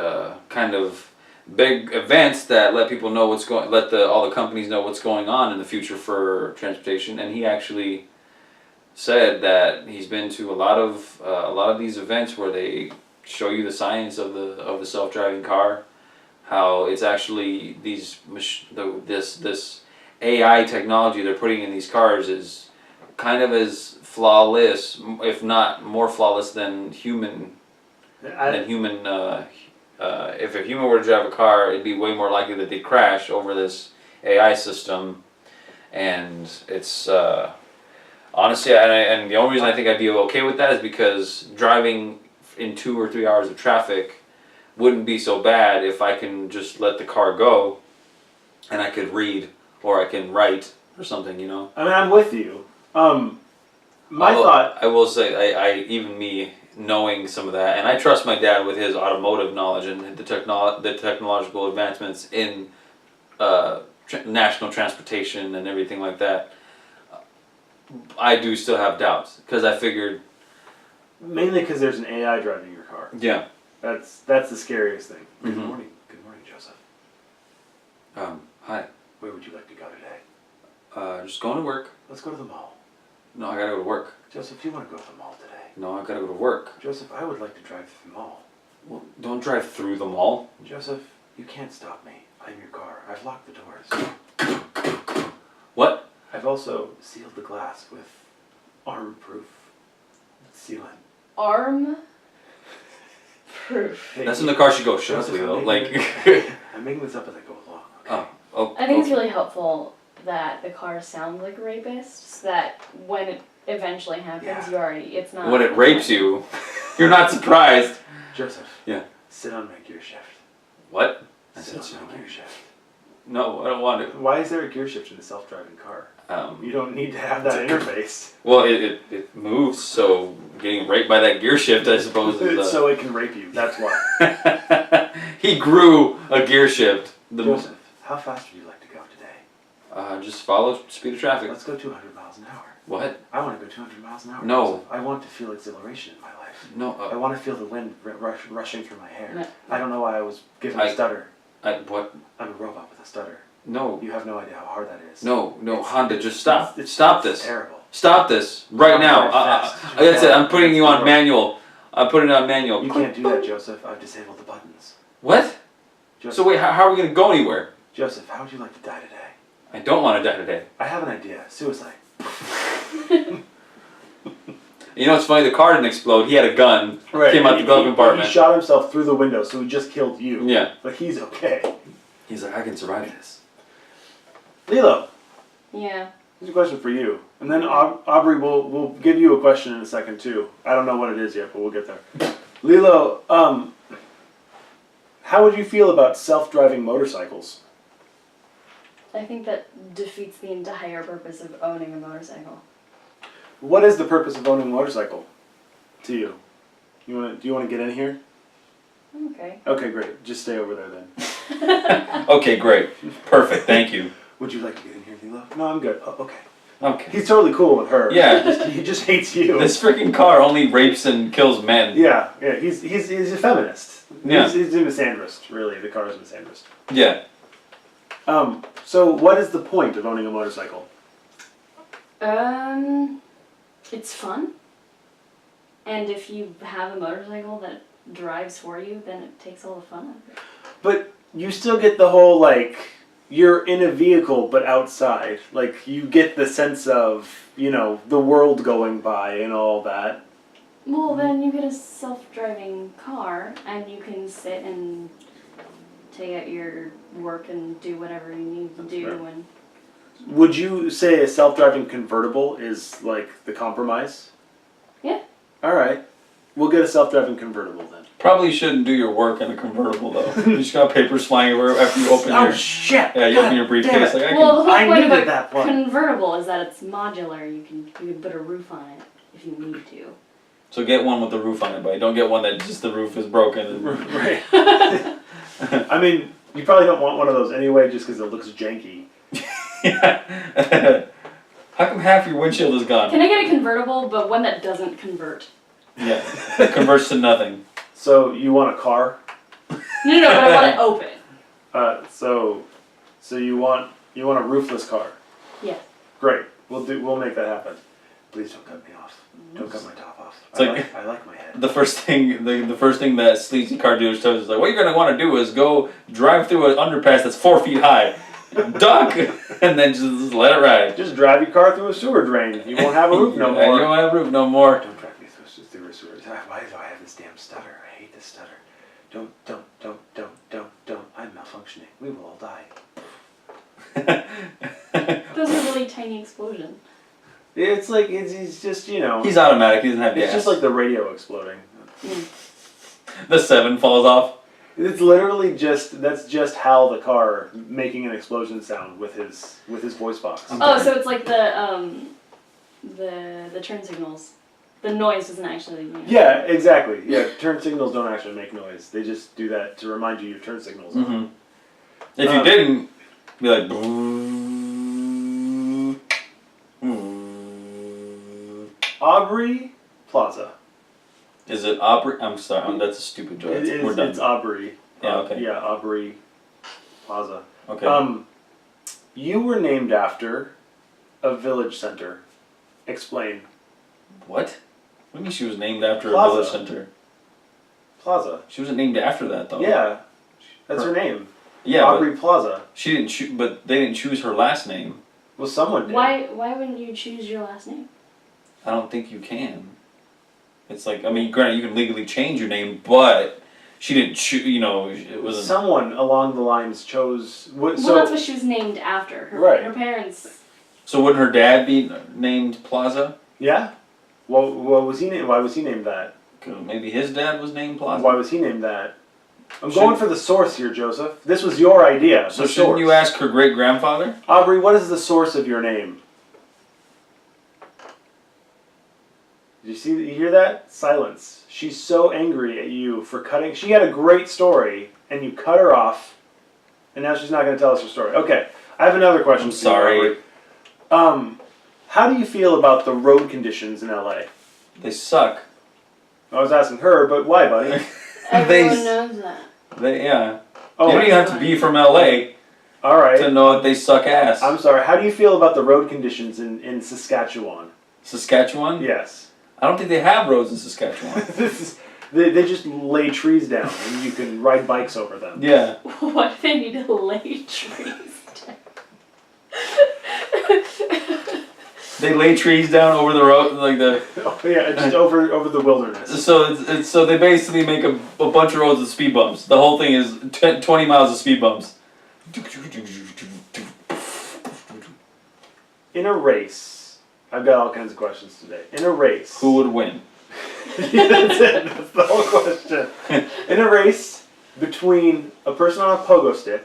kind of big events that let people know all the companies know what's going on in the future for transportation. And he actually said that he's been to a lot of these events where they show you the science of the self-driving car, how it's actually this AI technology they're putting in these cars is kind of as flawless, if not more flawless than human. If a human were to drive a car, it'd be way more likely that they'd crash over this AI system. And it's honestly, and the only reason I think I'd be okay with that is because driving in 2 or 3 hours of traffic wouldn't be so bad if I can just let the car go, and I could read or I can write or something, you know. I mean, I'm with you. My thought. I will say, I even me knowing some of that, and I trust my dad with his automotive knowledge and the technological advancements in national transportation and everything like that. I do still have doubts because I figured. Mainly because there's an AI driving your car. Yeah. That's the scariest thing. Good Mhm. morning. Good morning, Joseph. Hi. Where would you like to go today? Just going to work. Let's go to the mall. No, I gotta go to work. Joseph, do you want to go to the mall today? No, I gotta go to work. Joseph, I would like to drive to the mall. Well, don't drive through the mall. Joseph, you can't stop me. I'm your car. I've locked the doors. What? I've also sealed the glass with arm-proof sealant. Arm proof. Hey, That's when the car should go. Shut up, Joseph, Leo. I'm Like. I'm making this up as I go along. Okay? Oh. I think it's really helpful that the car sounds like a rapist, so that when it eventually happens, it's not. When it rapes you, you're not surprised. Joseph. Yeah. Sit on my gear shift. What? Sit on my gear shift. No, I don't want to. Why is there a gear shift in a self-driving car? You don't need to have that interface. Well, it moves, so getting raped by that gear shift, I suppose, is. So it can rape you. That's why. He grew a gear shift. Joseph, how fast would you like to go today? Just follow speed of traffic. Let's go 200 miles an hour. What? I want to go 200 miles an hour. No. Joseph. I want to feel exhilaration in my life. No. I want to feel the wind rushing through my hair. No. I don't know why I was given a stutter. What? I'm a robot with a stutter. No. You have no idea how hard that is. No, It's- Honda, just stop. It's Stop this. terrible. Stop this right now. Fast. That's it. I'm putting you on manual. I'm putting it on manual. You can't do that, Joseph. I've disabled the buttons. What? Joseph, So wait, how are we gonna go anywhere? Joseph, how would you like to die today? I don't want to die today. I have an idea. Suicide. You know, it's funny. The car didn't explode. He had a gun. Came out the glove compartment. He shot himself through the window, so he just killed you. Yeah. But he's okay. He's like, I can survive this. Lilo, Yeah. here's a question for you. And then Aubrey, we'll give you a question in a second too. I don't know what it is yet, but we'll get there. Lilo, how would you feel about self-driving motorcycles? I think that defeats the entire purpose of owning a motorcycle. What is the purpose of owning a motorcycle to you? Do you want to get in here? Okay. Okay, great. Just stay over there then. Okay, great. Perfect. Thank you. Would you like to get in here, Lilo? No, I'm good. Oh, okay. Okay. He's totally cool with her. Yeah. He just hates you. This freaking car only rapes and kills men. Yeah. He's a feminist. Yeah. He's a misandrist, really. The car is a misandrist. Yeah. So what is the point of owning a motorcycle? It's fun. And if you have a motorcycle that drives for you, then it takes all the fun out of it. But you still get the whole, like, you're in a vehicle but outside. Like, you get the sense of, the world going by and all that. Well, then you get a self-driving car, and you can sit and take out your work and do whatever you need to do. fair. And Would you say a self-driving convertible is, like, the compromise? Yeah. All right. We'll get a self-driving convertible then. Probably shouldn't do your work in a convertible though. You just got papers flying everywhere after you open your. shit! Yeah, you open your briefcase like I can. well, the I whole point of needed a that one. convertible is that it's modular. You can put a roof on it if you need to. So get one with the roof on it, but don't get one that just the roof is broken. And... Right. I mean, you probably don't want one of those anyway just because it looks janky. Yeah. How come half your windshield is gone? Can I get a convertible, but one that doesn't convert? Yeah, it converts to nothing. So you want a car? No, but I want it open. So you want a roofless car? Yeah. Great. We'll make that happen. Please don't cut me off. Don't cut my top off. It's I like my head. The first thing that sleazy car dealers tell us is like, what you're gonna want to do is go drive through an underpass that's 4 feet high, duck, and then just let it ride. Just drive your car through a sewer drain. You won't have a roof no Yeah, more. you don't have a roof no more. Don't drive me through a sewer. Why do I have this damn stutter? I hate this stutter. Don't. I'm malfunctioning. We will all die. Those are really tiny explosions. It's like it's just He's automatic. He doesn't have it's gas. just like the radio exploding. Mm. The 7 falls off. It's literally that's just Hal the car making an explosion sound with his voice box. Oh, so it's like the turn signals. The noise doesn't actually. Yeah, exactly. Yeah, turn signals don't actually make noise. They just do that to remind you your turn signals. Mm-hmm. If you didn't, be like. Aubrey Plaza. Is it Aubrey? I'm sorry, that's a stupid joke. We're done. It's Aubrey. Yeah, okay. Yeah, Aubrey Plaza. Okay. You were named after a village center. Explain. What? What do you mean she was named after Plaza. a village center? Plaza. She wasn't named after that though. Yeah, that's her name. Yeah, Aubrey Plaza. she didn't choose, but they didn't choose her last name. Well, someone did. Why wouldn't you choose your last name? I don't think you can. It's like, I mean, granted, you can legally change your name, but she didn't choose. You know, it wasn't. Someone along the lines chose. Well, that's what she was named after. Her parents. So wouldn't her dad be named Plaza? Yeah. Well, what was he named? Why was he named that? Maybe his dad was named Plaza. Why was he named that? I'm going for the source here, Joseph. This was your idea. So shouldn't you ask her great grandfather? Aubrey, what is the source of your name? Did you hear that? Silence. She's so angry at you for cutting. She had a great story, and you cut her off, and now she's not going to tell us her story. Okay, I have another question. I'm sorry. How do you feel about the road conditions in LA? They suck. I was asking her, but why, buddy? Everyone knows that. Yeah. Oh, you don't even have to be from LA all right. to know that they suck ass. I'm sorry. How do you feel about the road conditions in Saskatchewan? Saskatchewan? Yes. I don't think they have roads in Saskatchewan. They just lay trees down and you can ride bikes over them. Yeah. What if they need to lay trees down? They lay trees down over the road, like the. Oh, yeah, just over the wilderness. So so they basically make a bunch of roads with speed bumps. The whole thing is 20 miles of speed bumps. In a race, I've got all kinds of questions today. In a race, Who would win? Yeah, that's it. That's the whole question. In a race between a person on a pogo stick,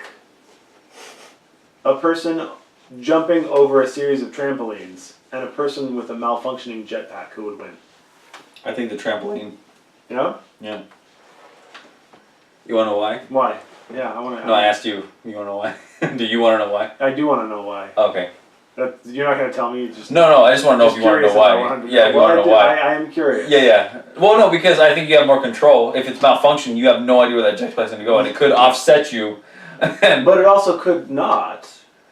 a person jumping over a series of trampolines, and a person with a malfunctioning jetpack, who would win? I think the trampoline. You know? Yeah. You want to know why? Why? Yeah, I want to. No, I asked you. You want to know why? Do you want to know why? I do want to know why. Okay. You're not going to tell me. Just No. I just want to know if you want to know why. Yeah, if you want to know why. I am curious. Yeah. Well, no, because I think you have more control. If it's malfunctioning, you have no idea where that jetpack's going to go, and it could offset you. But it also could not.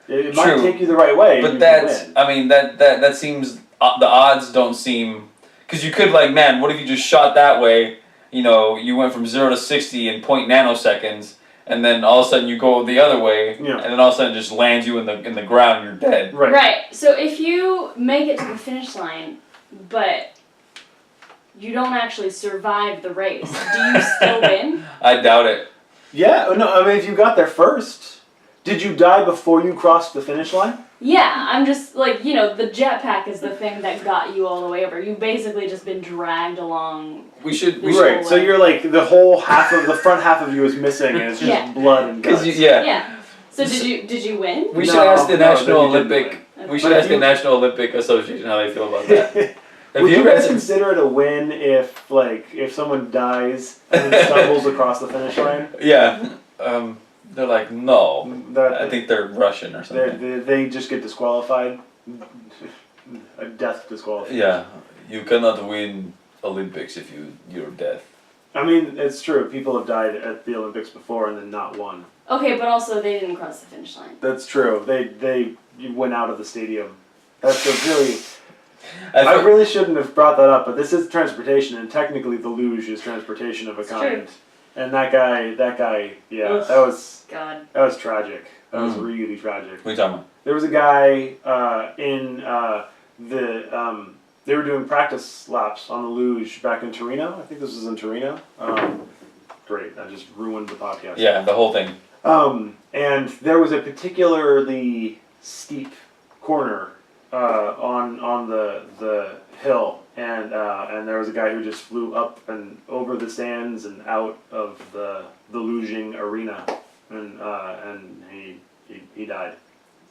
It might True. take you the right way. But and you that's, could win. I mean, that seems, the odds don't seem, because you could, like, man, what if you just shot that way, you know, you went from 0 to 60 in 0.0 nanoseconds, and then all of a sudden you go the other way, Yeah. and then all of a sudden it just lands you in the ground and you're dead. Right. Right. So if you make it to the finish line, but you don't actually survive the race, do you still win? I doubt it. Yeah. No. I mean, if you got there first, did you die before you crossed the finish line? Yeah, I'm just like, you know, the jetpack is the thing that got you all the way over. You've basically just been dragged along. We should, Right. So you're like the front half of you is missing, and it's just Yeah. blood and guts. Yeah. So did you win? We should No, ask the no, National then you didn't Olympic, win. we should But ask if the you- National Olympic Association how they feel about that. Have Would you guys guys- consider it a win if someone dies and then stumbles across the finish line? Yeah. They're like, no. That I think they're Russian or something. they just get disqualified. A death disqualification. Yeah, you cannot win Olympics if you're deaf. I mean, it's true. People have died at the Olympics before and then not won. Okay, but also they didn't cross the finish line. That's true. They went out of the stadium. That's a really. I really shouldn't have brought that up, but this is transportation, and technically the luge is transportation of a kind. True. And that guy, yeah, Ugh. that God. was tragic. That was really tragic. What are you talking about? There was a guy they were doing practice laps on the luge back in Torino. I think this was in Torino. Great, I just ruined the podcast. Yeah, the whole thing. And there was a particularly steep corner on the hill, and there was a guy who just flew up and over the stands and out of the luging arena, and he died.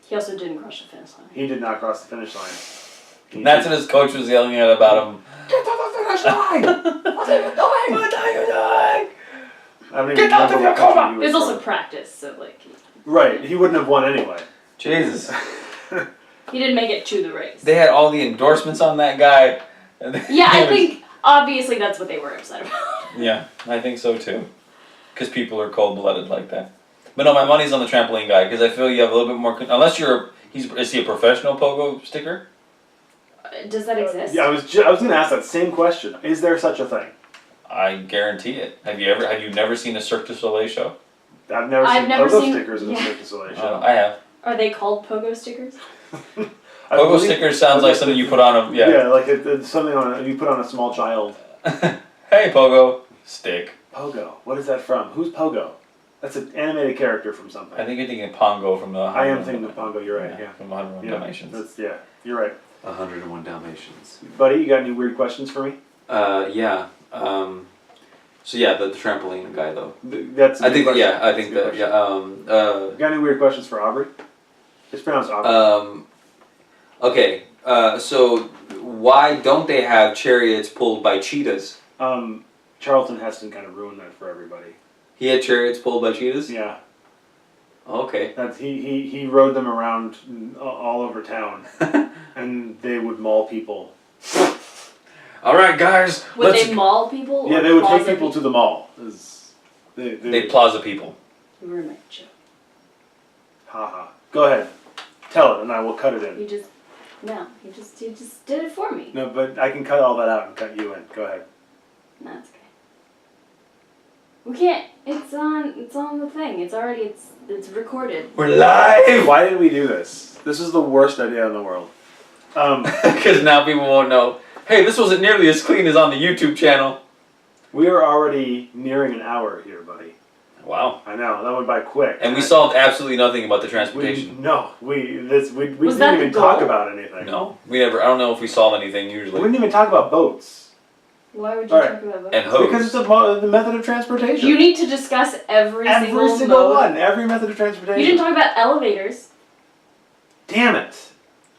He also didn't cross the finish line. He did not cross the finish line. That's what his coach was yelling at about him. Get to the finish line! What are you doing? What are you doing? I don't even Get out remember of your what country coma! he was There's also from. practice, so like Right, he wouldn't have won anyway. Jesus. he didn't make it to the race. They had all the endorsements on that guy. Yeah, I think obviously that's what they were upset about. Yeah, I think so too. Because people are cold-blooded like that. But no, my money's on the trampoline guy because I feel you have a little bit more. Unless you're, is he a professional pogo sticker? Does that exist? Yeah, I was going to ask that same question. Is there such a thing? I guarantee it. Have you never seen a Cirque du Soleil show? I've never I've seen never pogo seen- stickers in a yeah. Cirque du Soleil show. I have. Are they called pogo stickers? I Pogo believe- sticker sounds like something you put on a Yeah, like it's something you put on a small child. Hey, Pogo stick. Pogo. What is that from? Who's Pogo? That's an animated character from something. I think you're thinking Pongo from the. I am thinking of Pongo. You're right. Yeah. From 101 Yeah. Dalmatians. You're right. 101 Dalmatians. Buddy, you got any weird questions for me? Yeah. So yeah, the trampoline guy though. That's. a I good think question. yeah. I That's a think good that question. yeah. You got any weird questions for Aubrey? It's pronounced Aubrey. Okay. So why don't they have chariots pulled by cheetahs? Charlton Heston kind of ruined that for everybody. He had chariots pulled by cheetahs. Yeah. Okay. That's he rode them around all over town, and they would maul people. All right, guys. Would they maul people? Yeah, or they would take plaza people to the mall. They plaza people. Roommate joke. Haha. Go ahead. Tell it, and I will cut it in. He just did it for me. No, but I can cut all that out and cut you in. Go ahead. No, it's okay. We can't. It's on the thing. It's recorded. We're live. Why did we do this? This is the worst idea in the world. Because now people won't know. Hey, this wasn't nearly as clean as on the YouTube channel. We are already nearing an hour here, buddy. Wow. I know that went by quick. And we solved absolutely nothing about the transportation. We Was didn't that even the talk goal? about anything. No, we never. I don't know if we solve anything We usually. didn't even talk about boats Why would you Alright. talk about And boats? hose. because it's the method of transportation. You need to discuss every every single mode. one, every method of transportation. You didn't talk about elevators. Damn it!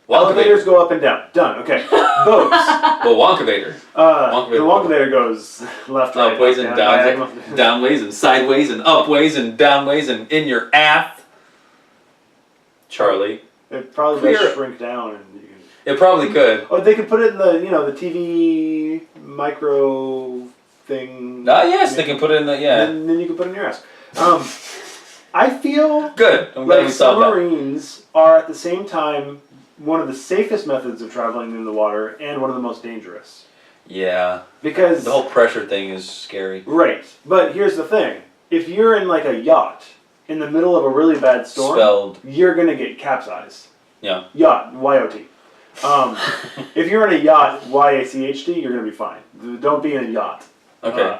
Wonkavator. Elevators go up and down. Done. Okay. Boats. Well, Wonkavator. The Wonkavator goes left, right, Upways up, and down, downways, downways and sideways and upways and downways and in your ass. Charlie. It probably Clear. does shrink down, and you can. It probably could. Oh, they could put it in the TV micro thing. Ah, yes, they can put it in the Then you can put it in your ass. I feel Good. I'm glad like we solved that. submarines are at the same time one of the safest methods of traveling in the water and one of the most dangerous. Yeah. Because The whole pressure thing is scary. right, but here's the thing: if you're in like a yacht in the middle of a really bad storm, Spelled. you're gonna get capsized. Yeah. Yacht, Y-O-T. If you're in a yacht, Y-A-C-H-T, you're gonna be fine. Don't be in a yacht. Okay.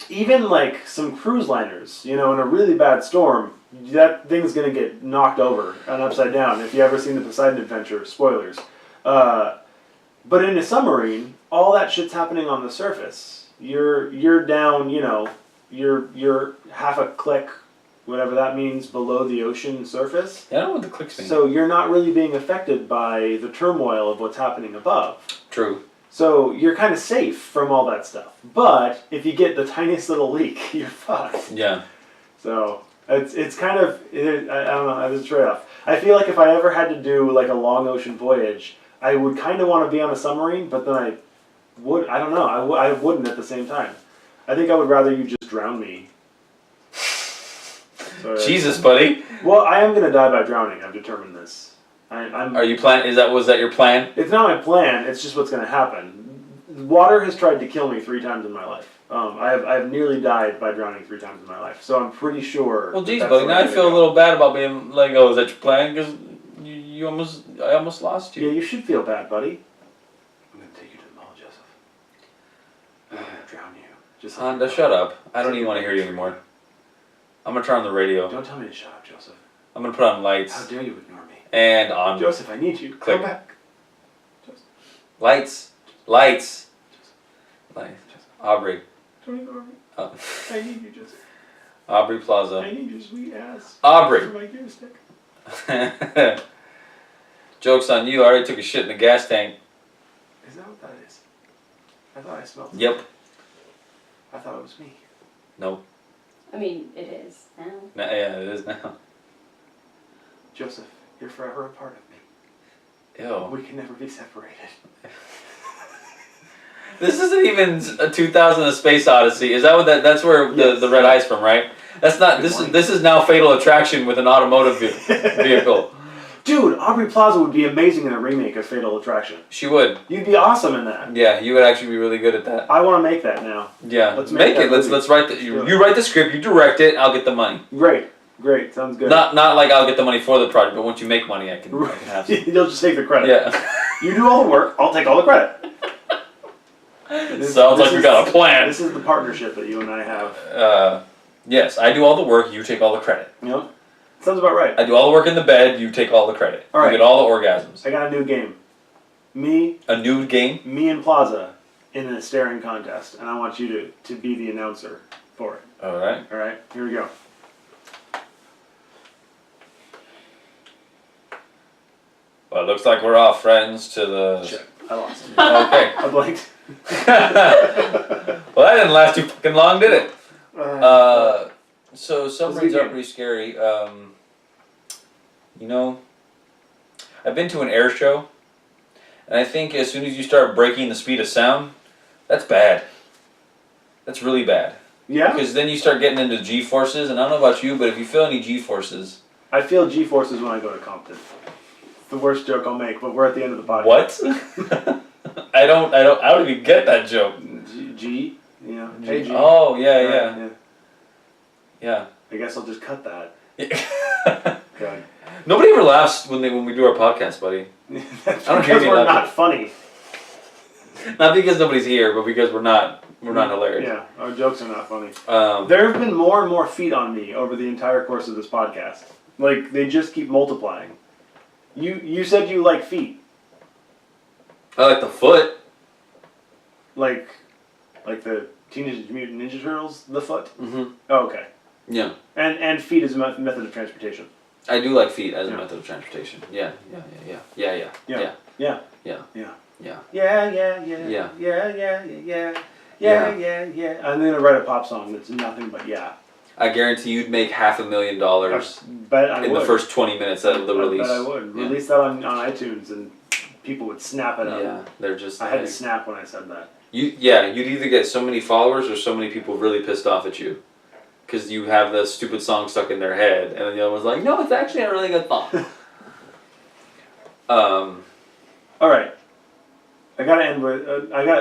Even like some cruise liners, in a really bad storm, that thing's gonna get knocked over and upside down. If you ever seen the Poseidon Adventure, spoilers. But in a submarine, all that shit's happening on the surface. You're down, you're half a click, whatever that means, below the ocean surface. I don't know what the clicks mean. So you're not really being affected by the turmoil of what's happening above. True. So you're kind of safe from all that stuff. But if you get the tiniest little leak, you're fucked. Yeah. So it's kind of, I don't know, it's a trade-off. I feel like if I ever had to do like a long ocean voyage, I would kind of want to be on a submarine, but then I don't know, I wouldn't at the same time. I think I would rather you just drown me. So, Jesus, buddy. well, I am going to die by drowning, I've determined this. I'm. Are you was that your plan? It's not my plan. It's just what's going to happen. Water has tried to kill me 3 times in my life. I have nearly died by drowning 3 times in my life. So I'm pretty sure. Well, geez, that's buddy. where Now I'm I feel a gonna little bad about being like, oh, is that your plan? Because I almost lost go. you. Yeah, you should feel bad, buddy. I'm going to take you to the mall, Joseph. I'm going to drown you. Just like Honda, shut up. I don't even want to hear you anymore. I'm gonna turn on the radio. Don't tell me to shut up, Joseph. I'm gonna put on How lights dare you ignore me? and on. Joseph, I need you. Click. Come back. Joseph. Lights. Lights. Aubrey. Don't ignore me. Uh, I need you, Joseph. Aubrey I Plaza. need your sweet ass. Aubrey. For my gear stick. Joke's on you. I already took a shit in the gas tank. Is that what that is? I thought I smelled it. Yep. I thought it was me. Nope. I mean, it is now. Yeah, it is now. Joseph, you're forever a part of me. Ew. We can never be separated. This isn't even a 2000: A Space Odyssey. Is that what that's where the red eye's from, right? That's not. This is now Fatal Attraction with an automotive vehicle. Dude, Aubrey Plaza would be amazing in a remake of Fatal Attraction. She would. You'd be awesome in that. Yeah, you would actually be really good at that. I want to make that now. Yeah, Let's make make it. that movie. Let's write the. You write the script. You direct it. I'll get the money. Great, sounds good. Not like I'll get the money for the project, but once you make money, I can have some. You'll just take the credit. Yeah. You do all the work. I'll take all the credit. Sounds like we got a plan. This is the partnership that you and I have. Yes, I do all the work. You take all the credit. Yep. Sounds about right. I do all the work in the bed. You take all the credit. All right. You get all the orgasms. I got a new game. Me A nude game. and Plaza in a staring contest, and I want you to be the announcer for it. All right. All right, here we go. Well, it looks like we're off, friends, to the. Shit, I lost. Okay. I blanked. Well, that didn't last too fucking long, did it? So submarines are game. pretty scary. You know, I've been to an air show, and I think as soon as you start breaking the speed of sound, that's bad. That's really bad. Yeah? Because then you start getting into G-forces, and I don't know about you, but if you feel any G-forces... I feel G-forces when I go to Compton. It's the worst joke I'll make, but we're at the end of the podcast. What? I don't even get that joke. G? You know? Hey, G. Oh, yeah, Right, yeah. Yeah. I guess I'll just cut that. God. Nobody ever laughs when we do our podcast, buddy. That's I don't hear because you we're laughing. not funny. Not because nobody's here, but because we're not hilarious. Yeah, our jokes are not funny. Um, There have been more and more feet on me over the entire course of this podcast. Like, they just keep multiplying. You said you like feet. I like the foot. Like the Teenage Mutant Ninja Turtles, the foot? Mm-hmm. Oh, okay. Yeah. And feet is a method of transportation. I do like feet as a Yeah. method of transportation. Yeah. Yeah. Yeah. Yeah. Yeah. Yeah. Yeah. Yeah. Yeah. Yeah. I'm gonna write a pop song that's nothing but yeah. I guarantee you'd make $500,000 Bet I in would. the first 20 minutes of the release. Bet I would. Yeah. Release that on iTunes and people would snap it up. Yeah, they're just. I had to like- snap when I said that. You'd either get so many followers or so many people really pissed off at you, because you have the stupid song stuck in their head, and then the other one's like, no, it's actually a really good song. All right. I gotta end with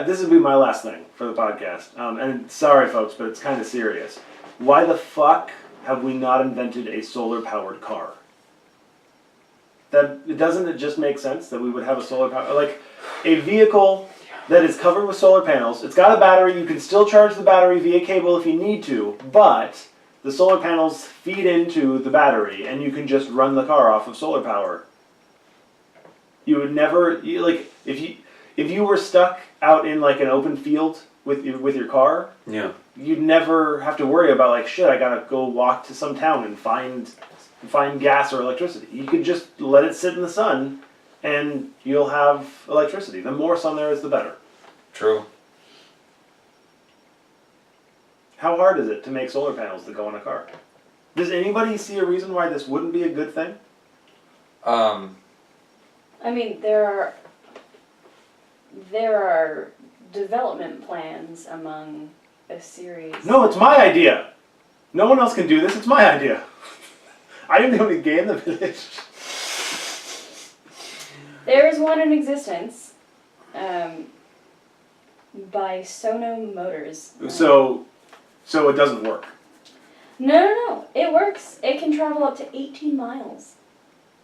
this will be my last thing for the podcast. And sorry, folks, but it's kind of serious. Why the fuck have we not invented a solar-powered car? Doesn't it just make sense that we would have a solar power, like a vehicle that is covered with solar panels? It's got a battery. You can still charge the battery via cable if you need to, but the solar panels feed into the battery, and you can just run the car off of solar power. You would never if you were stuck out in like an open field with your car. Yeah. You'd never have to worry about like, shit, I gotta go walk to some town and find gas or electricity. You could just let it sit in the sun and you'll have electricity. The more sun there is, the better. True. How hard is it to make solar panels that go on a car? Does anybody see a reason why this wouldn't be a good thing? I mean, there are development plans among a series. No, it's my idea. No one else can do this. It's my idea. I am the only gay in the village. There is one in existence, by Sono Motors. So it doesn't work. No, it works. It can travel up to 18 miles.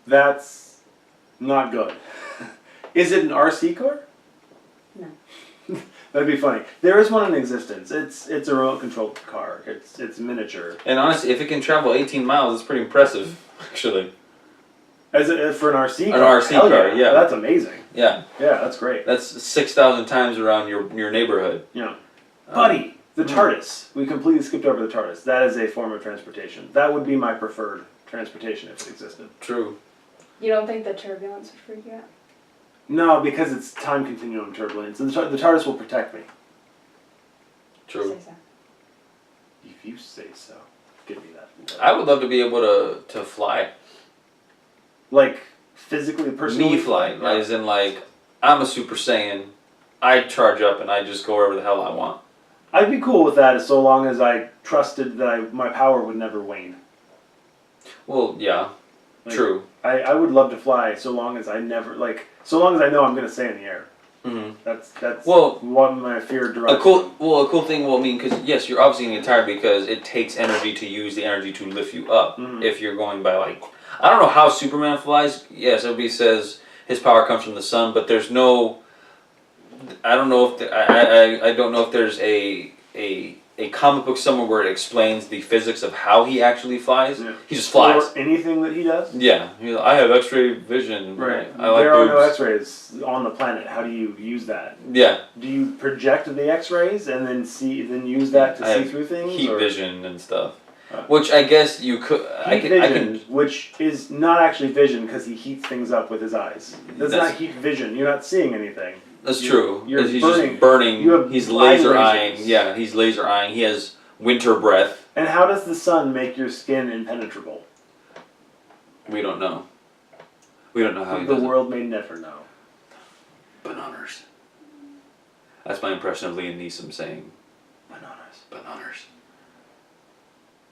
That's not good. Is it an RC car? No. That'd be funny. There is one in existence. It's a remote controlled car. It's miniature. And honestly, if it can travel 18 miles, it's pretty impressive, actually. For an RC An car. RC Hell car, yeah. That's amazing. Yeah, Yeah, that's great. that's 6,000 times around your neighborhood. Yeah. Buddy, the TARDIS. We completely skipped over the TARDIS. That is a form of transportation. That would be my preferred transportation if it existed. True. You don't think the turbulence would freak you out? No, because it's time continuum turbulence. And the TARDIS will protect me. True. Say so. If you say so. Give me that. I would love to be able to fly. Like, physically, personally? Me fly. Yeah. As in, like, I'm a Super Saiyan. I charge up and I just go wherever the hell I want. I'd be cool with that so long as I trusted that my power would never wane. Well, yeah. Like, True. I would love to fly so long as I never, like, so long as I know I'm going to stay in the air. Mm-hmm. That's Well, what my fear derives a cool thing. Well, I mean, because yes, you're obviously gonna get tired because it takes energy to use the energy to lift you up. Mhm. If you're going by like, I don't know how Superman flies. Yes, everybody says his power comes from the sun, but there's no. I don't know if I don't know if there's a comic book somewhere where it explains the physics of how he actually flies. Yeah. He just flies. Or anything that he does. Yeah, I have X-ray vision. Right. I like there are no boobs. X-rays on the planet. How do you use that? Yeah, Do you project the X-rays and then use that to I see have through things? heat or? vision and stuff. Uh, Which I guess you could. I Heat can. vision, which is not actually vision because he heats things up with his eyes. That's not heat vision. You're not seeing anything. That's true. You're 'Cause he's burning. just burning. You have He's eye laser eyeing. lasers. Yeah, he's laser eyeing. He has winter breath. And how does the sun make your skin impenetrable? We don't know. We don't know how he The does world may never know. it. Bananas. That's my impression of Liam Neeson saying Bananas. bananas.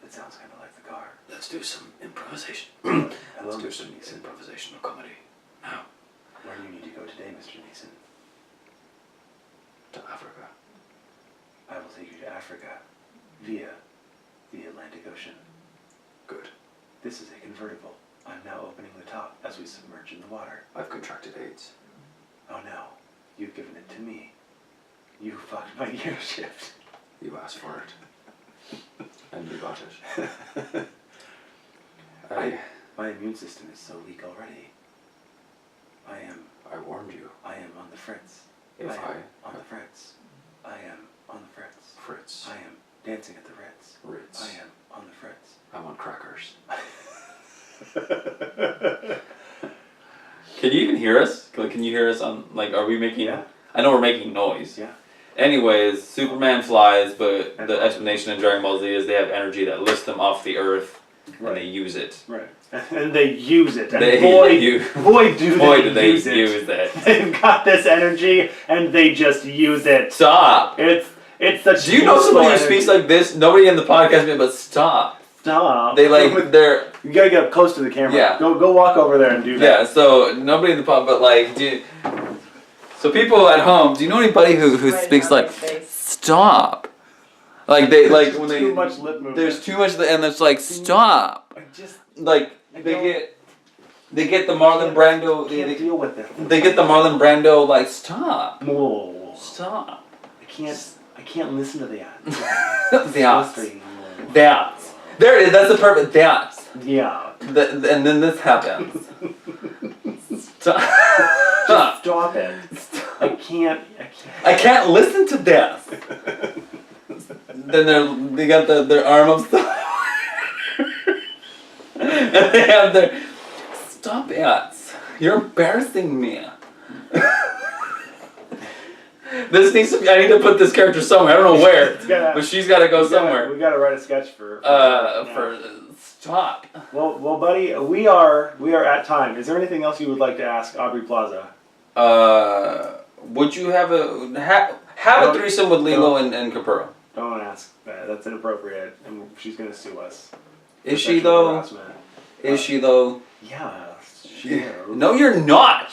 It sounds kind of like the car. Let's do some improvisation. Hello, Let's do Mr. some Neeson. improvisational comedy. Now, Where do you need to go today, Mr. Neeson? to Africa. I will take you to Africa via the Atlantic Ocean. Good. This is a convertible. I'm now opening the top as we submerge in the water. I've contracted AIDS. Oh no, you've given it to me. You fucked my gear shift. You asked for it. And you got it. My immune system is so weak already. I warned you. I am on the fritz. If I am I on the fritz. I am on the fritz. Fritz. I am dancing at the Ritz. Ritz. I am on the fritz. I want crackers. Can you even hear us? Can you hear us on, like, are we making... Yeah. I know we're making noise. Yeah. Anyways, Superman flies, but the explanation in Dragon Ball Z is they have energy that lifts them off the earth, and they use it. Right. And they use it. And They boy do they use it. use it. They've got this energy and they just use it. Stop! It's such Do you know somebody who useful speaks energy. like this? Nobody in the podcast, but stop. Stop. They're... You gotta get up close to the camera. Yeah. Go walk over there and do that. Yeah, so nobody in the pod, but like, so people at home, do you know anybody who Right speaks in like, our face. stop? Like they, like when Too much lip movement. there's too much, and it's like, stop. I just Like, they get the Marlon Brando, can't deal with it. they get the Marlon Brando, like, stop. Whoa. Stop. I can't listen to that. That's. Frustrating. That's. There it is, that's the perfect, that's. Yeah. And then this happens. Stop. Stop it. I can't. I can't listen to that. Then they got their arm up, and they have their stop it. You're embarrassing me. This needs to be, I need to put this character somewhere. I don't know where, but she's got to go somewhere. We gotta write a sketch for stop. Well, buddy, we are at time. Is there anything else you would like to ask Aubrey Plaza? Would you have a threesome with Lilo and Capurro? Don't ask that. That's inappropriate, and she's gonna sue us. Is she Sexual though? harassment. Is she though? Yeah. She is. No, you're not.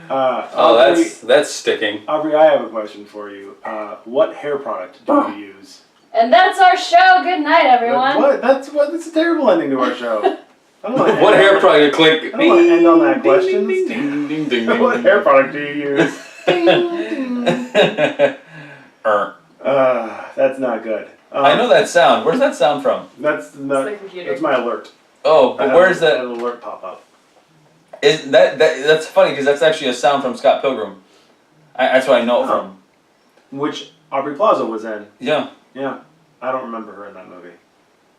Aubrey, that's sticking. Aubrey, I have a question for you. What hair product do you use? And that's our show. Good night, everyone. What? That's a terrible ending to our show. I don't wanna What end hair on- product? Click. I don't want to end on that question. Ding, ding, ding, ding, ding. What hair product do you use? Er. That's not good. I know that sound. Where's that sound from? That's the computer. That's my alert. Oh, I but have where's an that? alert pop up? Is that's funny because that's actually a sound from Scott Pilgrim. That's what I know it Oh. from. Which Aubrey Plaza was in. Yeah. Yeah, I don't remember her in that movie.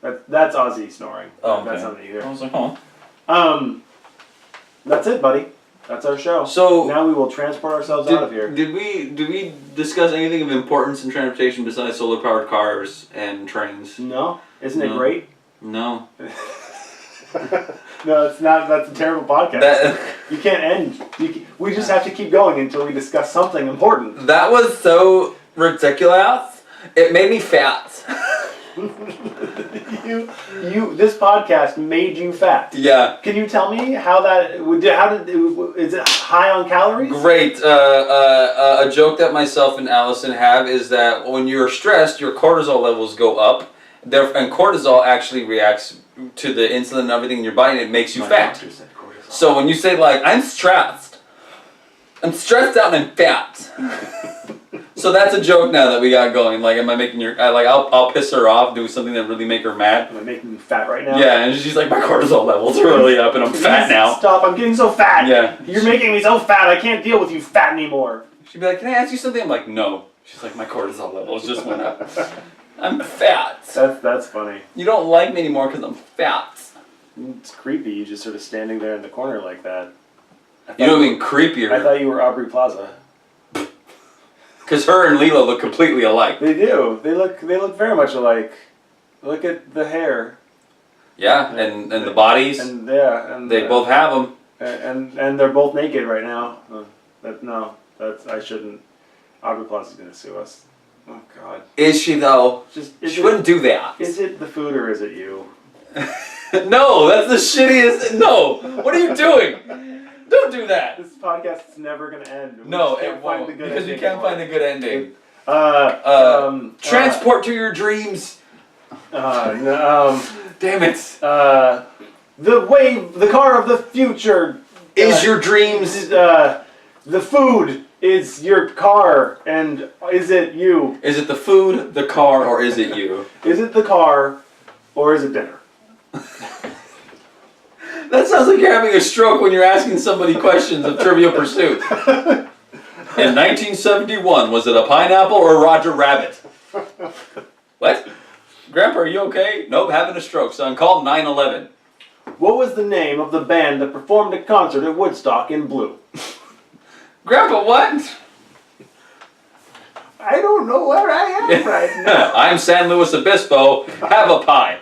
That's Ozzy snoring. Oh, That's okay. something you I hear. was like, oh. That's it, buddy. That's our show. So Now we will transport ourselves out of here. Did we discuss anything of importance in transportation besides solar powered cars and trains? No, isn't it No. great? No. No, it's not. That's a terrible podcast. You can't end. We just have to keep going until we discuss something important. That was so ridiculous. It made me fat. This podcast made you fat. Yeah. Can you tell me how that? Is it high on calories? Great. A joke that myself and Allison have is that when you're stressed, your cortisol levels go up. And cortisol actually reacts to the insulin and everything in your body, and it makes you fat. doctor said cortisol. So when you say like, I'm stressed out and I'm fat. So that's a joke now that we got going. Like, am I making I'll piss her off, do something that really make her mad. Am I making you fat right now? Yeah, and she's like, my cortisol levels are really up and I'm fat now. Stop! I'm getting so fat. Yeah. You're making me so fat. I can't deal with you fat anymore. She'd be like, can I ask you something? I'm like, no. She's like, my cortisol levels just went up. I'm fat. That's funny. You don't like me anymore because I'm fat. It's creepy. You just sort of standing there in the corner like that. You know what I mean? Creepier. I thought you were Aubrey Plaza. Because her and Lila look completely alike. They do. They look very much alike. Look at the hair. Yeah, and the bodies. And yeah, and They both have them. and they're both naked right now. I shouldn't. Aubrey Plaza's gonna sue us. Oh God. Is she though? She wouldn't do that. Is it the food or is it you? No, that's the shittiest. No, what are you doing? Don't do that. This podcast is never gonna end. We No, just can't it won't. find the good Because we ending can't for find it. a good ending. Transport. Transport to your dreams. Damn Damn it. the car of the future Is your dreams. The food is your car, and is it you? Is it the food, the car, or is it you? Is it the car, or is it dinner? That sounds like you're having a stroke when you're asking somebody questions of Trivial Pursuit. In 1971, was it a pineapple or a Roger Rabbit? What? Grandpa, are you okay? Nope, having a stroke, son. Call 911. What was the name of the band that performed a concert at Woodstock in blue? Grandpa, what? I don't know where I am right now. I'm San Luis Obispo. Have a pie.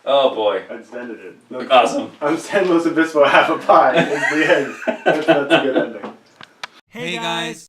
Oh boy. I just ended it. Look, Awesome. I'm San Luis Obispo, half a pie. It's the end. That's a good ending. Hey guys,